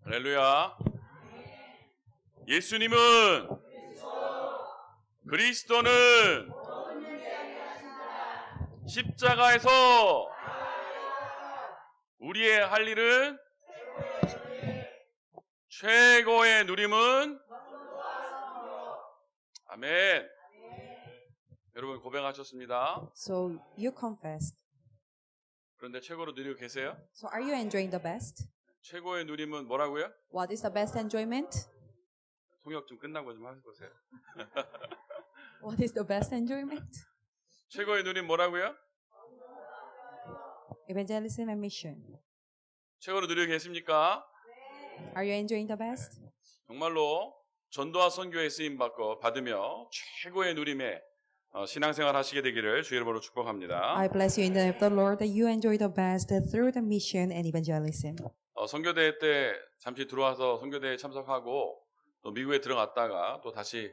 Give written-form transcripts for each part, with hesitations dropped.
할렐루야. 예수님은 그리스도는 십자가에서 우리의 할 일은 최고의 누림은 아멘. 여러분 고백하셨습니다. So you confessed. 그런데 최고로 누리고 계세요? So are you enjoying the best? 최고의 누림은 뭐라고요? What is the best enjoyment? 통역 좀 끝나고 좀 해보세요. What is the best enjoyment? 최고의 누림 뭐라고요? Evangelism and mission. 최고로 누리고 계십니까? Are you enjoying the best? 정말로 전도와 선교에 쓰임 받으며 최고의 누림의 신앙생활 하시게 되기를 주의 이름으로 축복합니다. I bless you in the name of the Lord that you enjoy the best through the mission and evangelism. 선교대회 때 잠시 들어와서 선교대회에 참석하고 또 미국에 들어갔다가 또 다시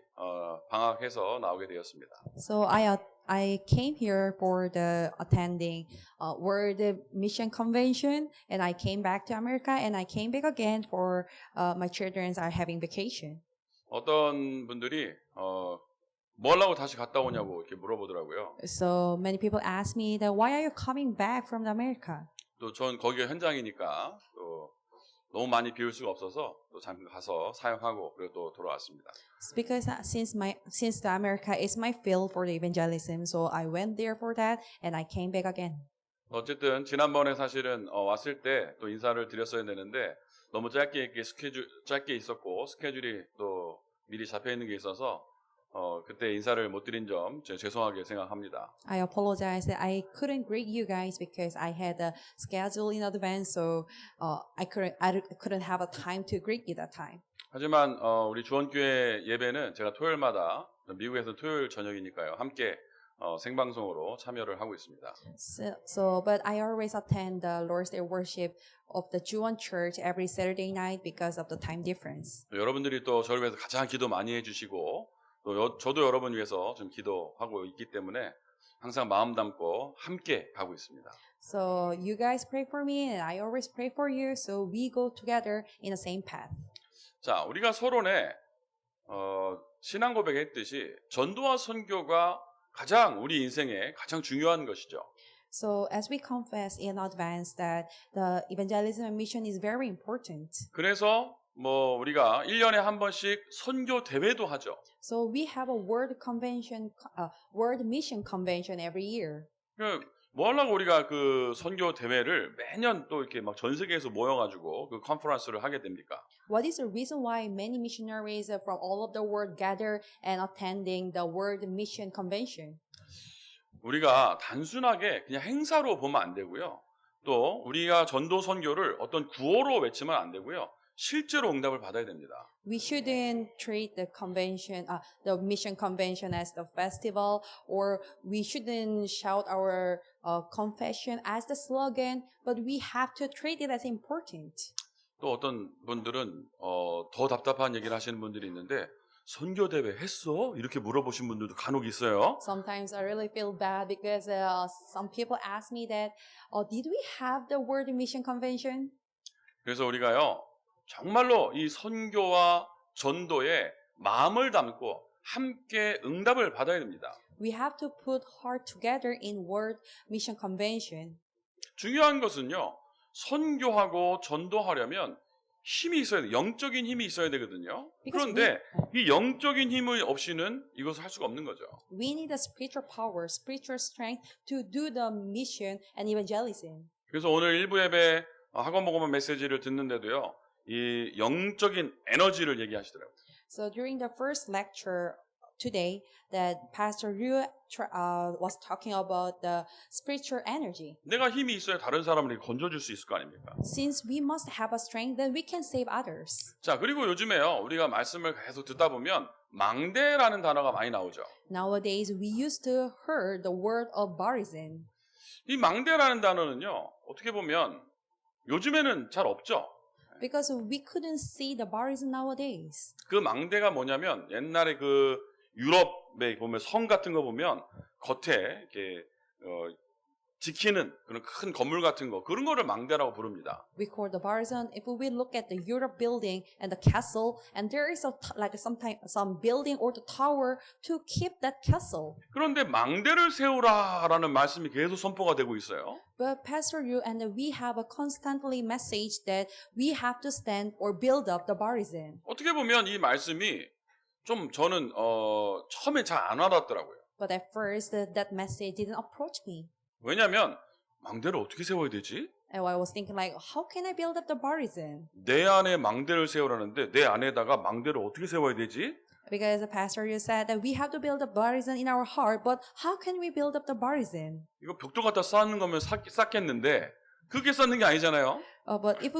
방학해서 나오게 되었습니다. So I came here for the attending World Mission Convention, and I came back to America, and I came back again for my children are having vacation. 어떤 분들이 뭐 하려고 다시 갔다 오냐고 이렇게 물어보더라고요. So many people ask me that why are you coming back from America? 또 전 거기가 현장이니까 또 너무 많이 비울 수가 없어서 또 잠깐 가서 사역하고 그리고 또 돌아왔습니다. It's because since the America is my field for the evangelism, so I went there for that, and I came back again. 어쨌든 지난번에 사실은 왔을 때 또 인사를 드렸어야 되는데 너무 짧게 있었고 스케줄이 또 미리 잡혀 있는 게 있어서 그때 인사를 못 드린 점 죄송하게 생각합니다. I apologize that I couldn't greet you guys because I had a schedule in advance, so I couldn't have a time to greet you that time. 하지만 우리 주원교회 예배는 제가 토요일마다 미국에서 토요일 저녁이니까요. 함께 생방송으로 참여를 하고 있습니다. But I always attend the Lord's Day worship of the Juwon Church every Saturday night because of the time difference. 여러분들이 또 저를 위해서 가장 기도 많이 해주시고 또 저도 여러분 위해서 좀 기도하고 있기 때문에 항상 마음 담고 함께 가고 있습니다. So you guys pray for me and I always pray for you, so we go together in the same path. 자, 우리가 서론에 신앙 고백했듯이 전도와 선교가 가장 우리 인생에 가장 중요한 것이죠. So as we confess in advance that the evangelism and mission is very important. 그래서 우리가 1년에 한 번씩 선교 대회도 하죠. So we have a world mission convention every year. 뭐 하려고 우리가 그 선교 대회를 매년 또 이렇게 막 전 세계에서 모여가지고 그 컨퍼런스를 하게 됩니까? What is the reason why many missionaries from all of the world gather and attending the world mission convention? 우리가 단순하게 그냥 행사로 보면 안 되고요. 또 우리가 전도 선교를 어떤 구호로 외치면 안 되고요. 실제로 응답을 받아야 됩니다. We shouldn't treat the mission convention as the festival, or we shouldn't shout our confession as the slogan, but we have to treat it as important. 또 어떤 분들은 더 답답한 얘기를 하시는 분들이 있는데 선교 대회 했어? 이렇게 물어보신 분들도 간혹 있어요. Sometimes I really feel bad because some people ask me that, did we have the World Mission Convention? 그래서 우리가요. 정말로 이 선교와 전도에 마음을 담고 함께 응답을 받아야 됩니다. We have to put heart together in World Mission Convention. 중요한 것은요. 선교하고 전도하려면 힘이 있어야 돼요. 영적인 힘이 있어야 되거든요. 그런데 이 영적인 힘이 없이는 이것을 할 수가 없는 거죠. We need a spiritual power, spiritual strength to do the mission and evangelism. 그래서 오늘 일부 예배 학원 모금한 메시지를 듣는데도요. 이 영적인 에너지를 얘기하시더라고요. So during the first lecture today, that Pastor Ryu was talking about the spiritual energy. 내가 힘이 있어야 다른 사람을 건져줄 수 있을 거 아닙니까? Since we must have a strength, then we can save others. 자, 그리고 요즘에요. 우리가 말씀을 계속 듣다 보면 망대라는 단어가 많이 나오죠. Nowadays, we used to hear the word of barizin. 이 망대라는 단어는요. 어떻게 보면 요즘에는 잘 없죠. Because we couldn't see the barizin nowadays. 그 망대가 뭐냐면 옛날에 그 유럽에 보면 성 같은 거 보면 겉에 이렇게 지키는 그런 큰 건물 같은 거 그런 거를 망대라고 부릅니다. We call the Barzan. If we look at the Europe building and the castle, and there is some building or the tower to keep that castle. 그런데 망대를 세우라라는 말씀이 계속 선포가 되고 있어요. But Pastor Yu and we have a constantly message that we have to stand or build up the Barzan. 어떻게 보면 이 말씀이 좀 저는 처음에 잘 안 와닿더라고요. But at first, that message didn't approach me. 왜냐하면 망대를 어떻게 세워야 되지? And I was thinking like, how can I build up the Barzan? 내 안에 망대를 세우라는데 내 안에다가 망대를 어떻게 세워야 되지? Because the pastor you said that we have to build a Barzan in our heart, but how can we build up the Barzan? 이거 벽돌 갖다 쌓는 거면 쌓겠는데 그게 쌓는 게 아니잖아요. But if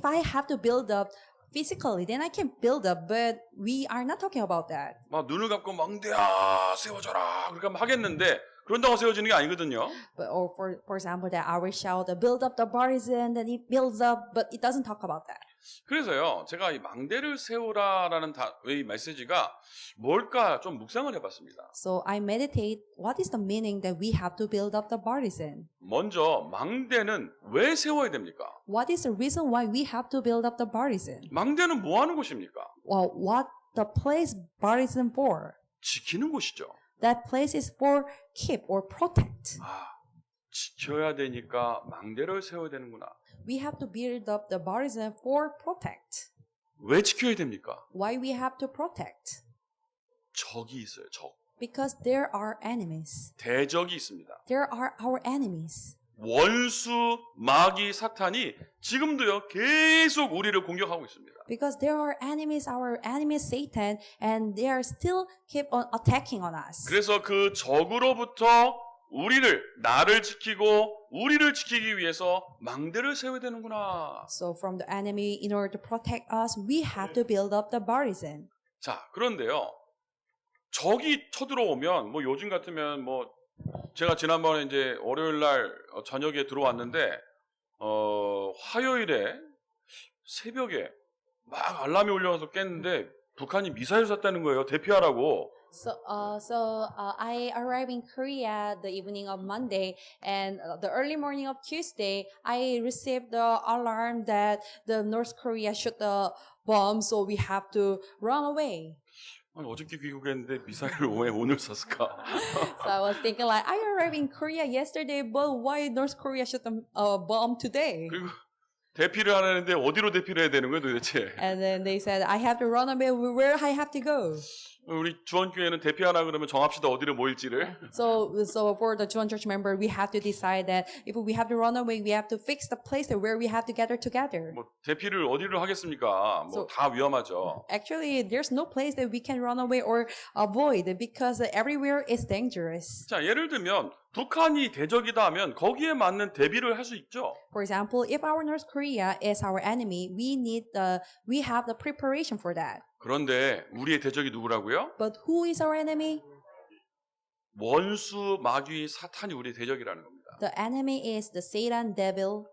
I have to build up physically, then I can build up. But we are not talking about that. 막 눈을 감고 망대야 세워져라 그렇게 하면 하겠는데 그런다고 세워지는 게 아니거든요. But or for example, that I will shout, build up the Barzan, then it builds up, but it doesn't talk about that. 그래서요 제가 이 망대를 세우라라는 이 메시지가 뭘까 좀 묵상을 해봤습니다. So I meditate. What is the meaning that we have to build up the Barzan? 먼저 망대는 왜 세워야 됩니까? What is the reason why we have to build up the Barzan? 망대는 뭐 하는 곳입니까? Well, what the place Barzan for? 지키는 곳이죠. That place is for keep or protect. 지켜야 되니까 망대를 세워야 되는구나. We have to build up the Barzan for protect. 왜 지켜야 됩니까? Why we have to protect? 적이 있어요. 적. Because there are enemies. 대적이 있습니다. There are our enemies. 원수, 마귀, 사탄이 지금도요 계속 우리를 공격하고 있습니다. Because there are enemies, our enemy Satan, and they are still keep on attacking on us. 그래서 그 적으로부터 나를 지키고 우리를 지키기 위해서 망대를 세워야 되는구나. So from the enemy, in order to protect us, we have to build up the Barzan. 자, 그런데요. 적이 쳐들어오면 뭐 요즘 같으면 뭐 제가 지난번에 이제 월요일 날 저녁에 들어왔는데 화요일에 새벽에 막 알람이 울려서 깼는데 북한이 미사일 쐈다는 거예요. 대피하라고. So I arrived in Korea the evening of Monday, and the early morning of Tuesday, I received the alarm that the North Korea shot the bomb, so we have to run away. 아니, 어저께 귀국했는데 미사일을 왜 오늘 쐈을까? So I was thinking like, I arrived in Korea yesterday, but why North Korea shot a bomb today? 그리고 대피를 하려는데 어디로 대피를 해야 되는 거예요 도대체? And then they said, I have to run away. Where I have to go? 우리 주원교회는 대피하라 그러면 정합시다 어디로 모일지를. So for the Juan Church member, we have to decide that if we have to run away, we have to fix the place where we have to gather together. 뭐 대피를 어디로 하겠습니까? 뭐 다 위험하죠. Actually, there's no place that we can run away or avoid because everywhere is dangerous. 자, 예를 들면 북한이 대적이다 하면 거기에 맞는 대비를 할 수 있죠. For example, if our North Korea is our enemy, we have the preparation for that. 그런데 우리의 대적이 누구라고요? But who is our enemy? 원수, 마귀, 사탄이 우리의 대적이라는 겁니다. The enemy is the Satan, devil.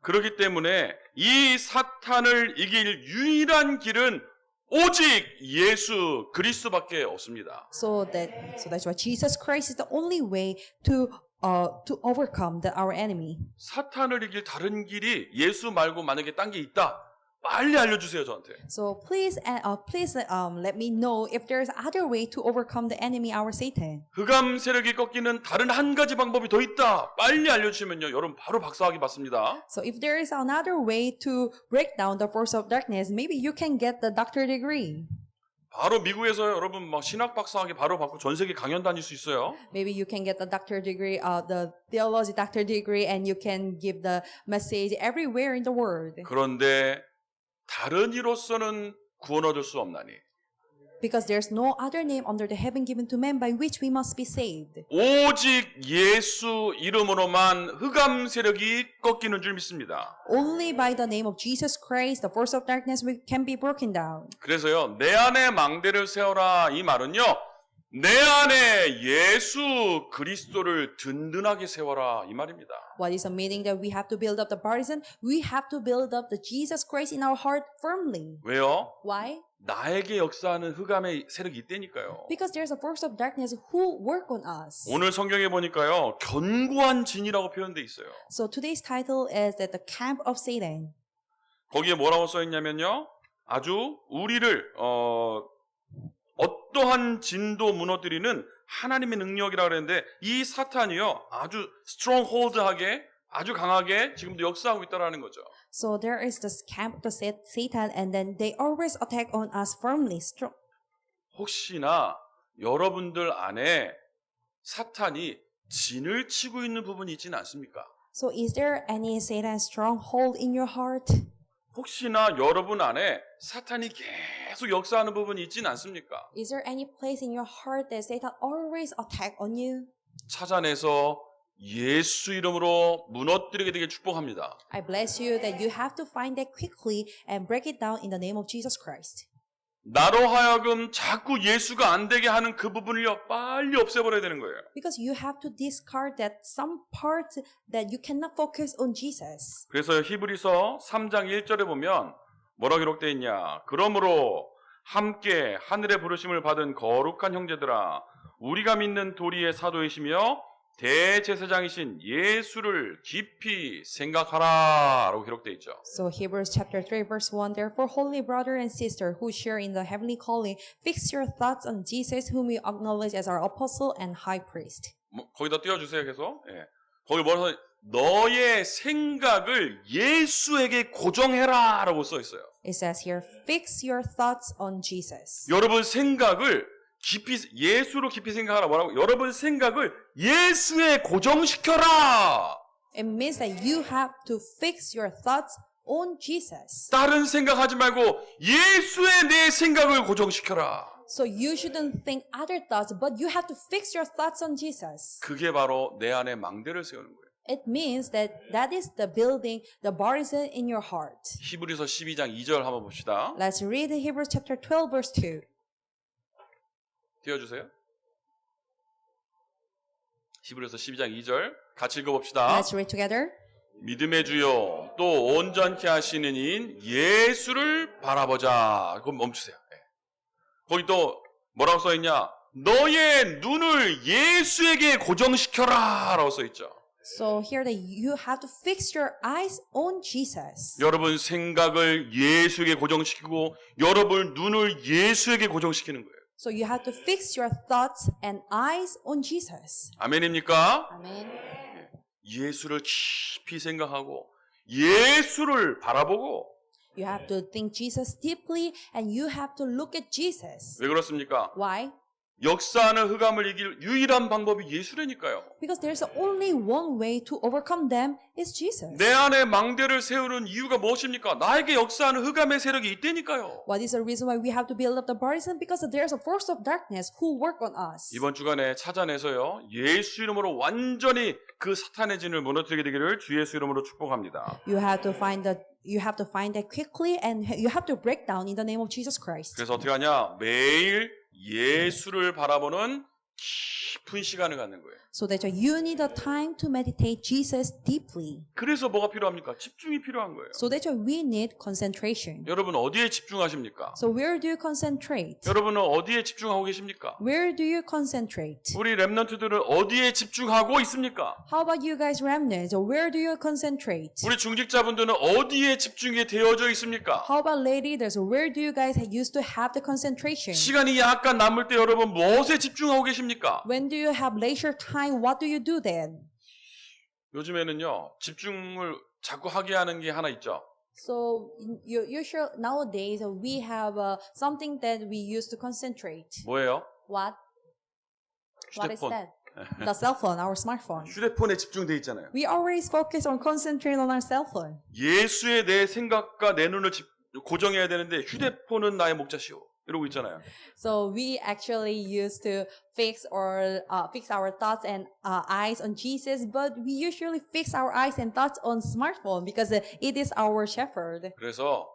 그렇기 때문에 이 사탄을 이길 유일한 길은 오직 예수 그리스도밖에 없습니다. So that's why Jesus Christ is the only way to overcome our enemy. 사탄을 이길 다른 길이 예수 말고 만약에 딴 게 있다. 빨리 알려주세요 저한테. So please let me know if there's other way to overcome the enemy, our Satan. 흑암 세력이 꺾이는 다른 한 가지 방법이 더 있다. 빨리 알려주시면요, 여러분 바로 박사학위 받습니다. So if there is another way to break down the force of darkness, maybe you can get the doctorate degree. 바로 미국에서 여러분 막 신학 박사학위 바로 받고 전 세계 강연 다닐 수 있어요. Maybe you can get the doctorate degree, the theology doctorate degree, and you can give the message everywhere in the world. 그런데 다른 이로서는 구원 얻을 수 없나니. Because there's no other name under the heaven given to men by which we must be saved. 오직 예수 이름으로만 흑암 세력이 꺾이는 줄 믿습니다. Only by the name of Jesus Christ, the force of darkness can be broken down. 그래서요, 내 안에 망대를 세워라 이 말은요, 내 안에 예수 그리스도를 든든하게 세워라 이 말입니다. What is the meaning that we have to build up the partisan? We have to build up the Jesus Christ in our heart firmly. 왜요? Why? 나에게 역사하는 흑암의 세력이 있다니까요. Because there's a force of darkness who work on us. 오늘 성경에 보니까요, 견고한 진이라고 표현돼 있어요. So today's title is that the camp of Satan. 거기에 뭐라고 써 있냐면요, 아주 우리를 어떠한 진도 무너뜨리는 하나님의 능력이라 그랬는데 이 사탄이요 아주 스트롱홀드하게 아주 강하게 지금도 역사하고 있다라는 거죠. So there is this camp of Satan, and then they always attack on us firmly. 혹시나 여러분들 안에 사탄이 진을 치고 있는 부분이 있지는 않습니까? So is there any Satan stronghold in your heart? 혹시나 여러분 안에 사탄이 계속 역사하는 부분이 있지는 않습니까? Is there any place in your heart that Satan always attack on you? 찾아내서 예수 이름으로 무너뜨리게 되길 축복합니다. I bless you that you have to find that quickly and break it down in the name of Jesus Christ. 나로 하여금 자꾸 예수가 안 되게 하는 그 부분을요 빨리 없애버려야 되는 거예요. Because you have to discard that some part that you cannot focus on Jesus. 그래서 히브리서 3장 1절에 보면 뭐라 기록되어 있냐? 그러므로 함께 하늘의 부르심을 받은 거룩한 형제들아, 우리가 믿는 도리의 사도이시며 대제사장이신 예수를 깊이 생각하라 라고 기록되어 있죠. So Hebrews chapter 3 verse 1, therefore holy brother and sister who share in the heavenly calling, fix your thoughts on Jesus whom we acknowledge as our apostle and high priest. 거기다 띄워주세요 계속. 예. 거기 뭐라서 너의 생각을 예수에게 고정해라 라고 써 있어요. It says here, fix your thoughts on Jesus. 여러분 생각을 깊이 예수로 깊이 생각하라. 뭐라고? 여러분 생각을 예수에 고정시켜라. It means that you have to fix your thoughts on Jesus. 다른 생각하지 말고 예수에 내 생각을 고정시켜라. So you shouldn't think other thoughts, but you have to fix your thoughts on Jesus. 그게 바로 내 안에 망대를 세우는 거예요. It means that that is the building, the barrier in your heart. 히브리서 12장 2절 한번 봅시다. Let's read Hebrews chapter 12 verse 2. 띄워주세요. 히브리서 12장 2절 같이 읽어봅시다. Let's read together. 믿음의 주요 또 온전케 하시는 이인 예수를 바라보자. 그럼 멈추세요. 네. 거기 또 뭐라고 써있냐? 너의 눈을 예수에게 고정시켜라 라고 써있죠. So here that you have to fix your eyes on Jesus. 여러분 생각을 예수에게 고정시키고 여러분 눈을 예수에게 고정시키는 거예요. So you have to fix your thoughts and eyes on Jesus. 아멘입니까? Amen. 예수를 깊이 생각하고 예수를 바라보고 You have to think Jesus deeply and you have to look at Jesus. 왜 그렇습니까? Why? 역사하는 흑암을 이길 유일한 방법이 예수라니까요. Because there's only one way to overcome them is Jesus. 내 안에 망대를 세우는 이유가 무엇입니까? 나에게 역사하는 흑암의 세력이 있다니까요. What is the reason why we have to build up the partisan? Because there's a force of darkness who work on us. 이번 주간에 찾아내서요. 예수 이름으로 완전히 그 사탄의 진을 무너뜨리게 되기를 주 예수 이름으로 축복합니다. You have to find that quickly and you have to break down in the name of Jesus Christ. 그래서 어떻게 하냐? 매일 예수를 바라보는 깊은 시간을 갖는 거예요. So that you need a time to meditate Jesus deeply. 그래서 뭐가 필요합니까? 집중이 필요한 거예요. So that we need concentration. 여러분 어디에 집중하십니까? So where do you concentrate? 여러분은 어디에 집중하고 계십니까? Where do you concentrate? 우리 랩런트들은 어디에 집중하고 있습니까? How about you guys remnants? Where do you concentrate? 우리 중직자분들은 어디에 집중이 되어져 있습니까? How about lay leaders? Where do you guys used to have the concentration? 시간이 약간 남을 때 여러분 무엇에 집중하고 계십니까? When do you have leisure time? What do you do then? 요즘에는요 집중을 자꾸 하게 하는 게 하나 있죠. So you sure nowadays we have something that we use to concentrate. 뭐예요? What? What is 휴대폰. that? The cell phone, our smartphone. 휴대폰에 집중돼 있잖아요. We always focus on concentrating on our cell phone. 예수의 내 생각과 내 눈을 고정해야 되는데 휴대폰은 나의 목자시오. 이러고 있잖아요. So we actually used to fix our thoughts and eyes on Jesus, but we usually fix our eyes and thoughts on smartphone because it is our shepherd. 그래서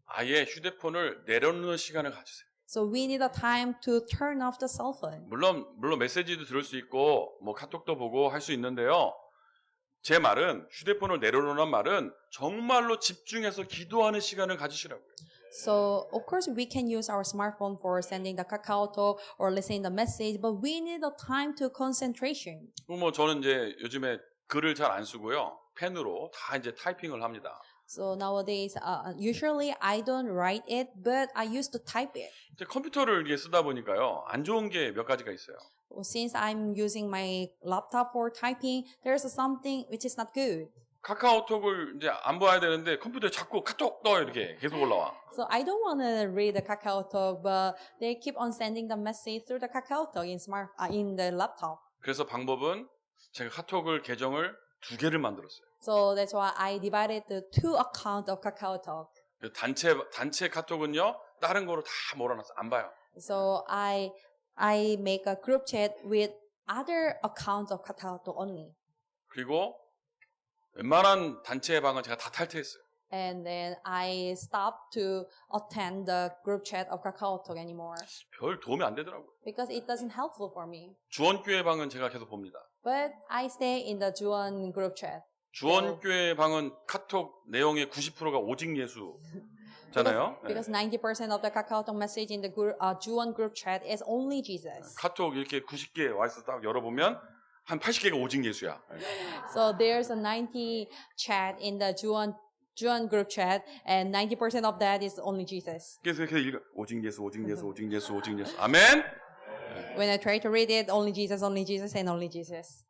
아예 휴대폰을 내려놓는 시간을 가지세요. So we need a time to turn off the cell phone. 물론 메시지도 들을 수 있고 뭐 카톡도 보고 할 수 있는데요. 제 말은 휴대폰을 내려놓는 말은 정말로 집중해서 기도하는 시간을 가지시라고요. So of course we can use our smartphone for sending the KakaoTalk or listening the message, but we need a time to concentration. 뭐 저는 이제 요즘에 글을 잘 안 쓰고요. 펜으로 다 이제 타이핑을 합니다. So nowadays, usually I don't write it, but I used to type it. 이제 컴퓨터를 이렇게 쓰다 보니까요. 안 좋은 게 몇 가지가 있어요. Well, since I'm using my laptop for typing, there's something which is not good. 카카오톡을 이제 안 봐야 되는데 컴퓨터에 자꾸 카톡 떠 이렇게 계속 올라와. So I don't want to read the KakaoTalk, but they keep on sending the message through the KakaoTalk in the laptop. 그래서 방법은 제가 카톡을 계정을 2개를 만들었어요. So that's why I divided the 2 accounts of KakaoTalk. 단체 카톡은요. 다른 거로 다 몰아놨어. 안 봐요. So I make a group chat with other accounts of KakaoTalk only. 그리고 웬만한 단체 방은 제가 다 탈퇴했어요. And then I stopped to attend the group chat of KakaoTalk anymore 별 도움이 안 되더라고요. because it doesn't helpful for me. 주원교회 방은 제가 계속 봅니다. But I stay in the Juon group chat. 주원교회 방은 카톡 내용의 90%가 오직 예수잖아요. Because 90% of the KakaoTalk message in the Juon group chat is only Jesus. 카톡 이렇게 90개 와 있어 딱 열어보면 한 80개가 오직 예수야. So there's a 90 chat in the Juon group chat, and 90% of that is only Jesus. 그래서 이렇게 읽어 오직 예수, 오직 예수, 오직 예수, 오직 예수. 아멘. When I try to read it, only Jesus, and only Jesus.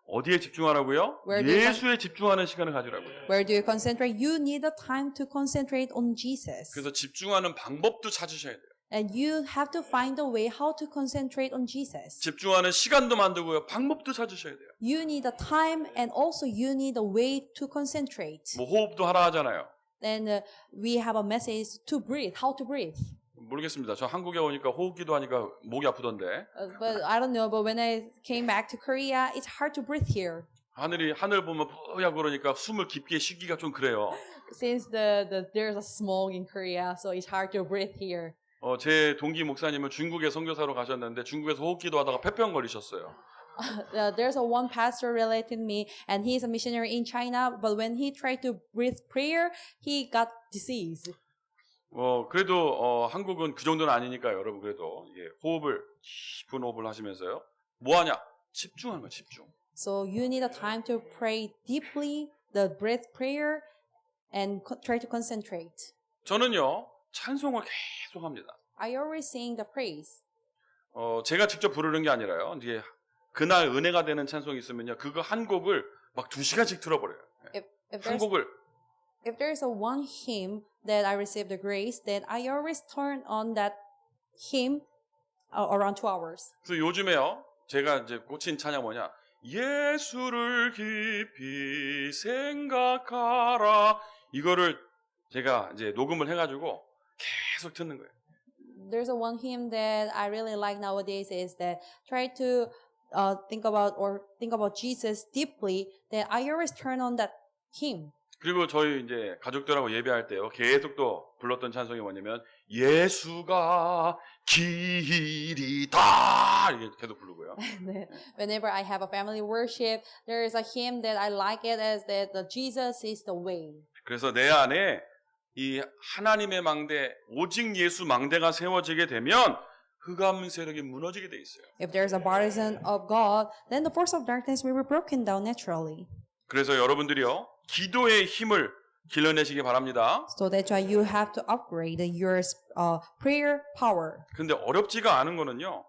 어디에 집중하라고요? Where do you 예수에 집중하는 시간을 가지라고요. Where do you concentrate? You need a time to concentrate on Jesus. 그래서 집중하는 방법도 찾으셔야 돼요. And you have to find a way how to concentrate on Jesus. 집중하는 시간도 만들고요. 방법도 찾으셔야 돼요. You need a time and also you need a way to concentrate. 뭐 호흡도 하라 하잖아요. Then we have a message to breathe, how to breathe. 모르겠습니다. 저 한국에 오니까 호흡기도 하니까 목이 아프던데. But I don't know, but when I came back to Korea, it's hard to breathe here. 하늘 보면 뽀얗고 그러니까 숨을 깊게 쉬기가 좀 그래요. Since there's a smog in Korea, so it's hard to breathe here. 제 동기 목사님은 중국에 선교사로 가셨는데 중국에서 호흡기도 하다가 폐병 걸리셨어요. There's one pastor related me, and he's a missionary in China. But when he tried to breathe prayer, he got disease. 그래도 한국은 그 정도는 아니니까 여러분 그래도 호흡을 깊은 호흡을 하시면서요. 뭐 하냐? 집중하는 거야, 집중. So you need a time to pray deeply, the breath prayer, and try to concentrate. 저는요 찬송을 계속 합니다. I always sing the praise. 제가 직접 부르는 게 아니라요. 이제 그날 은혜가 되는 찬송이 있으면요, 그거 한 곡을 막 2시간씩 들어버려요. 한 곡을. If there's a one hymn that I received the grace, then I always turn on that hymn around 2 hours. 그래서 요즘에요, 제가 이제 꽂힌 찬양 뭐냐? 예수를 깊이 생각하라. 이거를 제가 이제 녹음을 해가지고 계속 듣는 거예요. There's a one hymn that I really like nowadays is that try to think about Jesus deeply. Then I always turn on that hymn. 그리고 저희 이제 가족들하고 예배할 때요, 계속 또 불렀던 찬송이 뭐냐면 예수가 길이다 이게 계속 부르고요. Whenever I have a family worship, there is a hymn that I like it as that the Jesus is the way. 그래서 내 안에 이 하나님의 망대, 오직 예수 망대가 세워지게 되면 흑암 세력이 무너지게 돼 있어요. If there's a partisan of God, then the force of darkness will be broken down naturally. 그래서 여러분들이요, 기도의 힘을 길러내시기 바랍니다. So that's why you have to upgrade your prayer power. 근데 어렵지가 않은 거는요,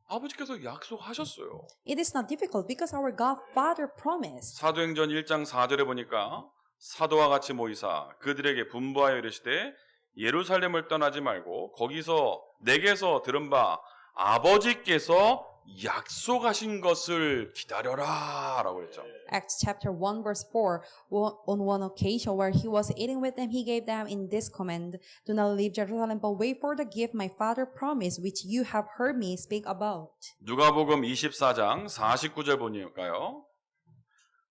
아버지께서 약속하셨어요. It is not difficult because our God Father promised. 사도행전 1장 4절에 보니까 사도와 같이 모이사 그들에게 분부하여 이르시되 예루살렘을 떠나지 말고 거기서 내게서 들은 바 아버지께서 약속하신 것을 기다려라 라고 했죠. Acts chapter 1 verse 4, on one occasion where he was eating with them, he gave them in this command, do not leave Jerusalem, but wait for the gift my father promised, which you have heard me speak about. 누가복음 24장 49절 보니까요.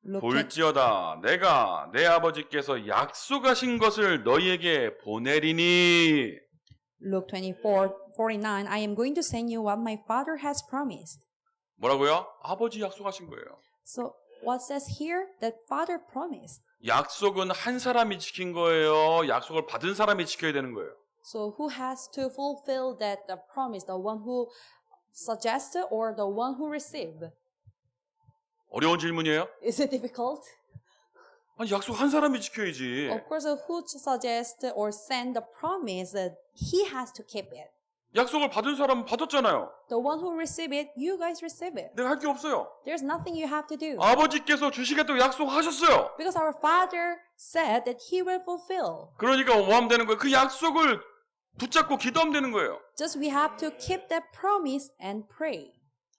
Look at, 볼지어다 내가 내 아버지께서 약속하신 것을 너희에게 보내리니. Luke 24:49, I am going to send you what my Father has promised. 뭐라고요? 아버지 약속하신 거예요. So what says here? That Father promised. 약속은 한 사람이 지킨 거예요. 약속을 받은 사람이 지켜야 되는 거예요. So who has to fulfill that the promise? The one who suggested or the one who received? 어려운 질문이에요? Is it difficult? 아니, 약속 한 사람이 지켜야지. Of course, who suggest or send the promise, he has to keep it. 약속을 받은 사람은 받았잖아요. The one who receive it, you guys receive it. 내가 할 게 없어요. There's nothing you have to do. 아버지께서 주시겠다고 약속하셨어요. Because our Father said that He will fulfill. 그러니까 뭐 하면 되는 거예요? 그 약속을 붙잡고 기도하면 되는 거예요. Just we have to keep that promise and pray.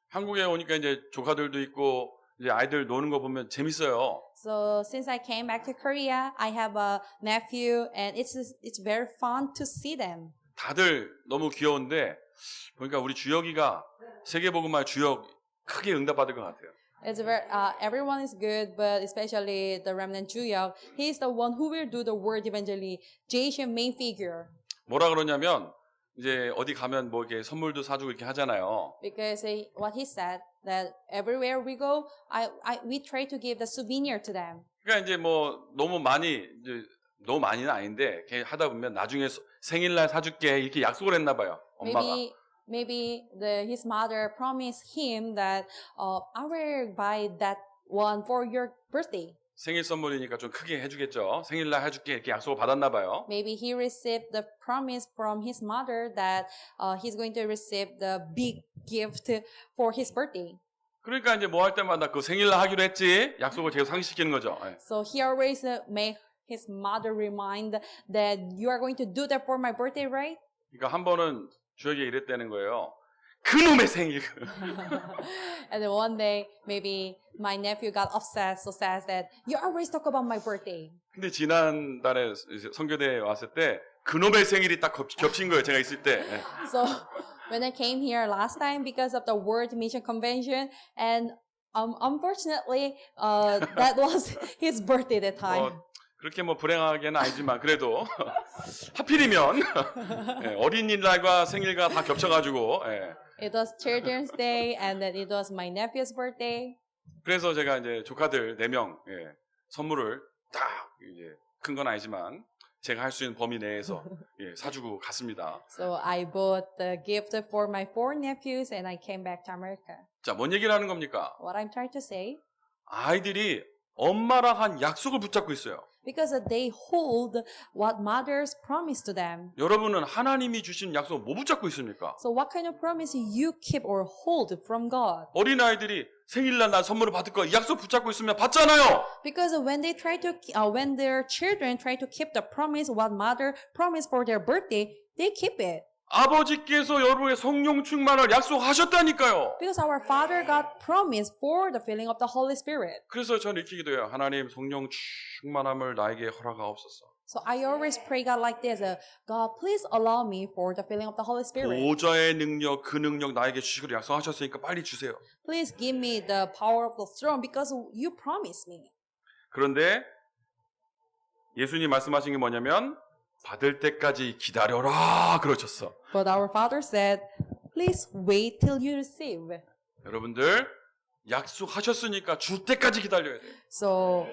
한국에 오니까 이제 조카들도 있고 이제 아이들 노는 거 보면 재밌어요. So since I came back to Korea, I have a nephew, and it's very fun to see them. 다들 너무 귀여운데 보니까 우리 주혁이가 세계복음화 주혁 크게 응답받을 것 같아요. It's very everyone is good, but especially the remnant Juyok, he's the one who will do the word evangelization main figure. 뭐라 그러냐면 이제 어디 가면 뭐 이렇게 선물도 사주고 이렇게 하잖아요. Because what he said that everywhere we go, we try to give the souvenir to them. 그러니까 이제 뭐 너무 많이는 아닌데 이렇게 하다 보면 나중에 생일날 사줄게 이렇게 약속을 했나 봐요. 엄마가. Maybe his mother promised him that I will buy that one for your birthday. 생일 선물이니까 좀 크게 해주겠죠. 생일날 해줄게 이렇게 약속을 받았나 봐요. Maybe he received the promise from his mother that he's going to receive the big gift for his birthday. 그러니까 이제 뭐 할 때마다 그 생일날 하기로 했지 약속을 계속 상기시키는 거죠. 예. So he always make his mother remind that you are going to do that for my birthday, right? 그러니까 한 번은 주혁이 이랬다는 거예요. 그놈의 생일. And then one day, maybe my nephew got upset, so says that you always talk about my birthday. 근데 지난달에 선교대에 왔을 때 그놈의 생일이 딱 겹친 거예요. 제가 있을 때. 예. So when I came here last time because of the World Mission Convention, and unfortunately, that was his birthday that time. 그렇게 뭐 불행하게는 아니지만 그래도 하필이면 예, 어린이날과 생일과 다 겹쳐가지고 예. It was Children's Day, and then it was my nephew's birthday. 그래서 제가 이제 조카들 4명 예, 선물을 딱 이제 큰 건 아니지만 제가 할 수 있는 범위 내에서 예, 사주고 갔습니다. So I bought the gift for my 4 nephews, and I came back to America. 자, 뭔 얘기를 하는 겁니까? What I'm trying to say? 아이들이 엄마랑 한 약속을 붙잡고 있어요. Because they hold what mothers promised to them. 여러분은 하나님이 주신 약속을 못 붙잡고 있습니까? So what kind of promise you keep or hold from God? 어린아이들이 생일날 난 선물을 받을 거야. 이 약속 붙잡고 있으면 받잖아요. Because when they when their children try to keep the promise what mother promised for their birthday, they keep it. 아버지께서 여러분의 성령 충만을 약속하셨다니까요. Because our Father got promise for the filling of the Holy Spirit. 그래서 저는 이렇게 기도해요. 하나님 성령 충만함을 나에게 허락하옵소서. So I always pray God like this. God, please allow me for the filling of the Holy Spirit. 보좌의 능력, 그 능력 나에게 주시기로 약속하셨으니까 빨리 주세요. Please give me the power of the throne because you promised me. 그런데 예수님 말씀하신 게 뭐냐면 받을 때까지 기다려라 그러셨어. But our Father said, please wait till you receive. 여러분들 약속하셨으니까 줄 때까지 기다려야 돼요. So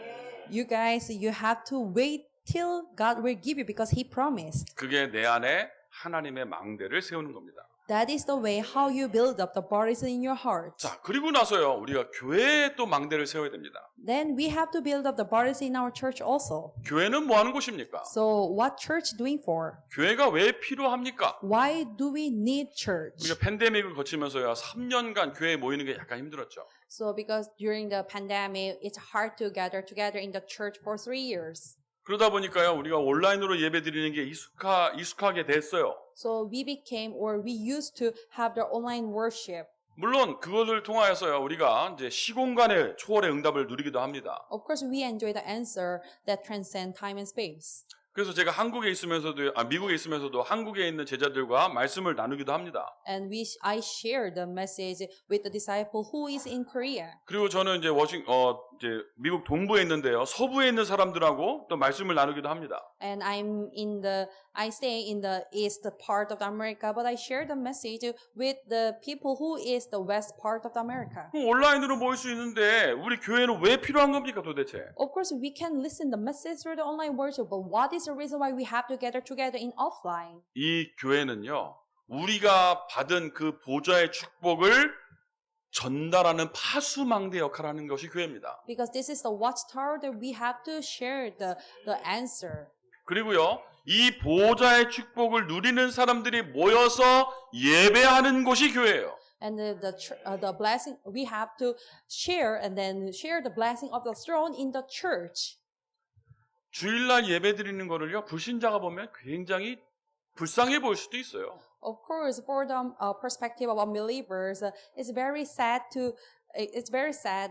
you guys, you have to wait till God will give you because He promised. 그게 내 안에 하나님의 망대를 세우는 겁니다. That is the way how you build up the bodies in your heart. 자, 그리고 나서요. 우리가 교회에 또 망대를 세워야 됩니다. Then we have to build up the bodies in our church also. 교회는 뭐 하는 곳입니까? So what church doing for? 교회가 왜 필요합니까? Why do we need church? 우리가 팬데믹을 거치면서요. 3년간 교회에 모이는 게 약간 힘들었죠. So because during the pandemic, it's hard to gather together in the church for 3 years. 그러다 보니까요. 우리가 온라인으로 예배 드리는 게 익숙하게 됐어요. So we became or we used to have the online worship. 물론 그것을 통하여서요. 우리가 이제 시공간의 초월의 응답을 누리기도 합니다. Of course, we enjoy the answer that transcend time and space. 그래서 제가 한국에 있으면서도 미국에 있으면서도 한국에 있는 제자들과 말씀을 나누기도 합니다. And I share the message with the disciple who is in Korea. 그리고 저는 이제 이제 미국 동부에 있는데요. 서부에 있는 사람들하고 또 말씀을 나누기도 합니다. And I stay in the east part of America, but I share the message with the people who is the west part of America. 그럼 온라인으로 모일 수 있는데 우리 교회는 왜 필요한 겁니까 도대체? Of course, we can listen the message through the online worship, but what is the reason why we have to gather together in offline? 이 교회는요. 우리가 받은 그 보좌의 축복을 전달하는 파수망대 역할을 하는 것이 교회입니다. Because this is the watchtower that we have to share the answer. 그리고요. 이 보좌의 축복을 누리는 사람들이 모여서 예배하는 곳이 교회예요. And the blessing we have to share and then share the blessing of the throne in the church. 주일날 예배 드리는 거를요. 불신자가 보면 굉장히 불쌍해 보일 수도 있어요. Of course, for the perspective of unbelievers, it's very sad